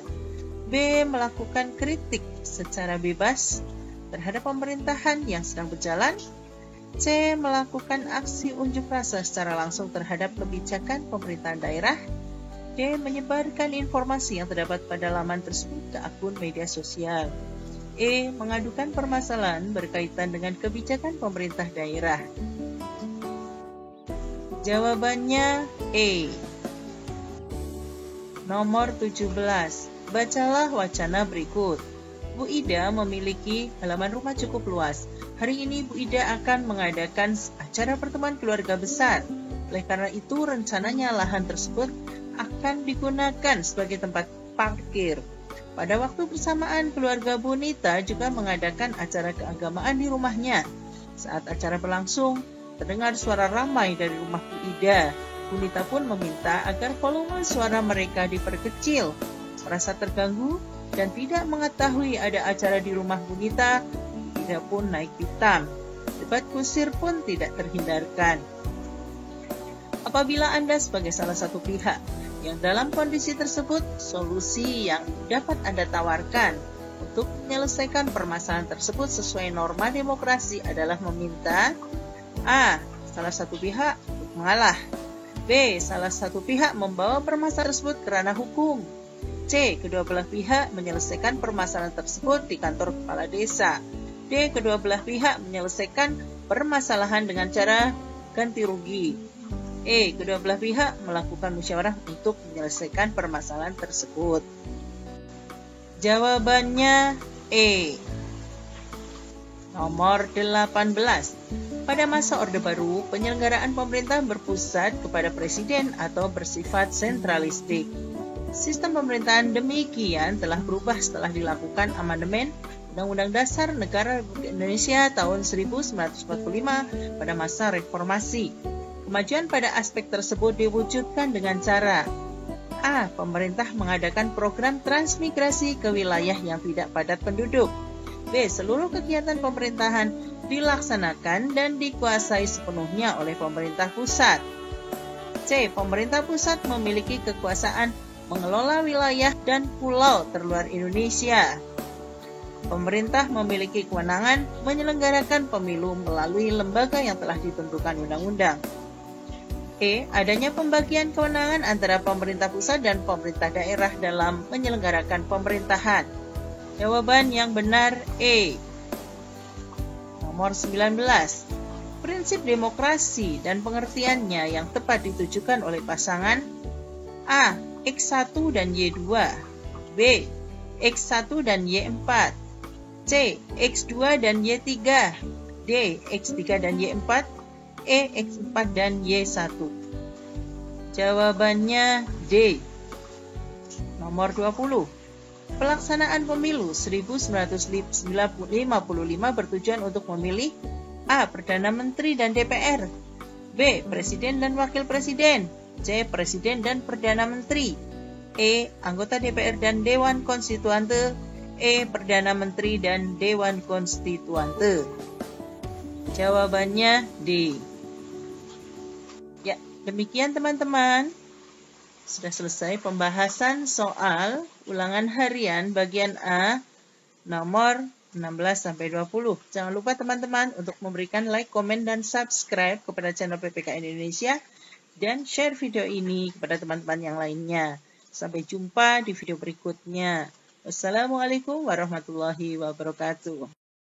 B. Melakukan kritik secara bebas terhadap pemerintahan yang sedang berjalan. C. Melakukan aksi unjuk rasa secara langsung terhadap kebijakan pemerintahan daerah. D. Menyebarkan informasi yang terdapat pada laman tersebut ke akun media sosial. E. Mengadukan permasalahan berkaitan dengan kebijakan pemerintah daerah. Jawabannya E. Nomor 17. Bacalah wacana berikut. Bu Ida memiliki halaman rumah cukup luas. Hari ini Bu Ida akan mengadakan acara pertemuan keluarga besar. Oleh karena itu, rencananya lahan tersebut akan digunakan sebagai tempat parkir. Pada waktu bersamaan, keluarga Bu Nita juga mengadakan acara keagamaan di rumahnya. Saat acara berlangsung, terdengar suara ramai dari rumah Bu Ida. Bu Nita pun meminta agar volume suara mereka diperkecil. Merasa terganggu dan tidak mengetahui ada acara di rumah Bu Nita, Ida pun naik pitam. Debat kusir pun tidak terhindarkan. Apabila Anda sebagai salah satu pihak yang dalam kondisi tersebut, solusi yang dapat Anda tawarkan untuk menyelesaikan permasalahan tersebut sesuai norma demokrasi adalah meminta A. Salah satu pihak mengalah. B. Salah satu pihak membawa permasalahan tersebut ke ranah hukum. C. Kedua belah pihak menyelesaikan permasalahan tersebut di kantor kepala desa. D. Kedua belah pihak menyelesaikan permasalahan dengan cara ganti rugi. E. Kedua belah pihak melakukan musyawarah untuk menyelesaikan permasalahan tersebut. Jawabannya E. Nomor 18. Pada masa Orde Baru, penyelenggaraan pemerintah berpusat kepada presiden atau bersifat sentralistik. Sistem pemerintahan demikian telah berubah setelah dilakukan amandemen Undang-Undang Dasar Negara Republik Indonesia tahun 1945 pada masa reformasi. Kemajuan pada aspek tersebut diwujudkan dengan cara A. Pemerintah mengadakan program transmigrasi ke wilayah yang tidak padat penduduk. B. Seluruh kegiatan pemerintahan dilaksanakan dan dikuasai sepenuhnya oleh pemerintah pusat. C. Pemerintah pusat memiliki kekuasaan mengelola wilayah dan pulau terluar Indonesia. Pemerintah memiliki kewenangan menyelenggarakan pemilu melalui lembaga yang telah ditentukan undang-undang. E. Adanya pembagian kewenangan antara pemerintah pusat dan pemerintah daerah dalam menyelenggarakan pemerintahan. Jawaban yang benar E. Nomor 19. Prinsip demokrasi dan pengertiannya yang tepat ditujukan oleh pasangan A. X1 dan Y2, B. X1 dan Y4, C. X2 dan Y3, D. X3 dan Y4, E. X4 dan Y1. Jawabannya D. Nomor 20. Pelaksanaan pemilu 1955 bertujuan untuk memilih A. Perdana Menteri dan DPR, B. Presiden dan Wakil Presiden, C. Presiden dan Perdana Menteri, E. Anggota DPR dan Dewan Konstituante, E. Perdana Menteri dan Dewan Konstituante. Jawabannya D. Ya, demikian teman-teman. Sudah selesai pembahasan soal ulangan harian bagian A nomor 16-20. Jangan lupa teman-teman untuk memberikan like, komen, dan subscribe kepada channel PPKN Indonesia dan share video ini kepada teman-teman yang lainnya. Sampai jumpa di video berikutnya. Wassalamualaikum warahmatullahi wabarakatuh.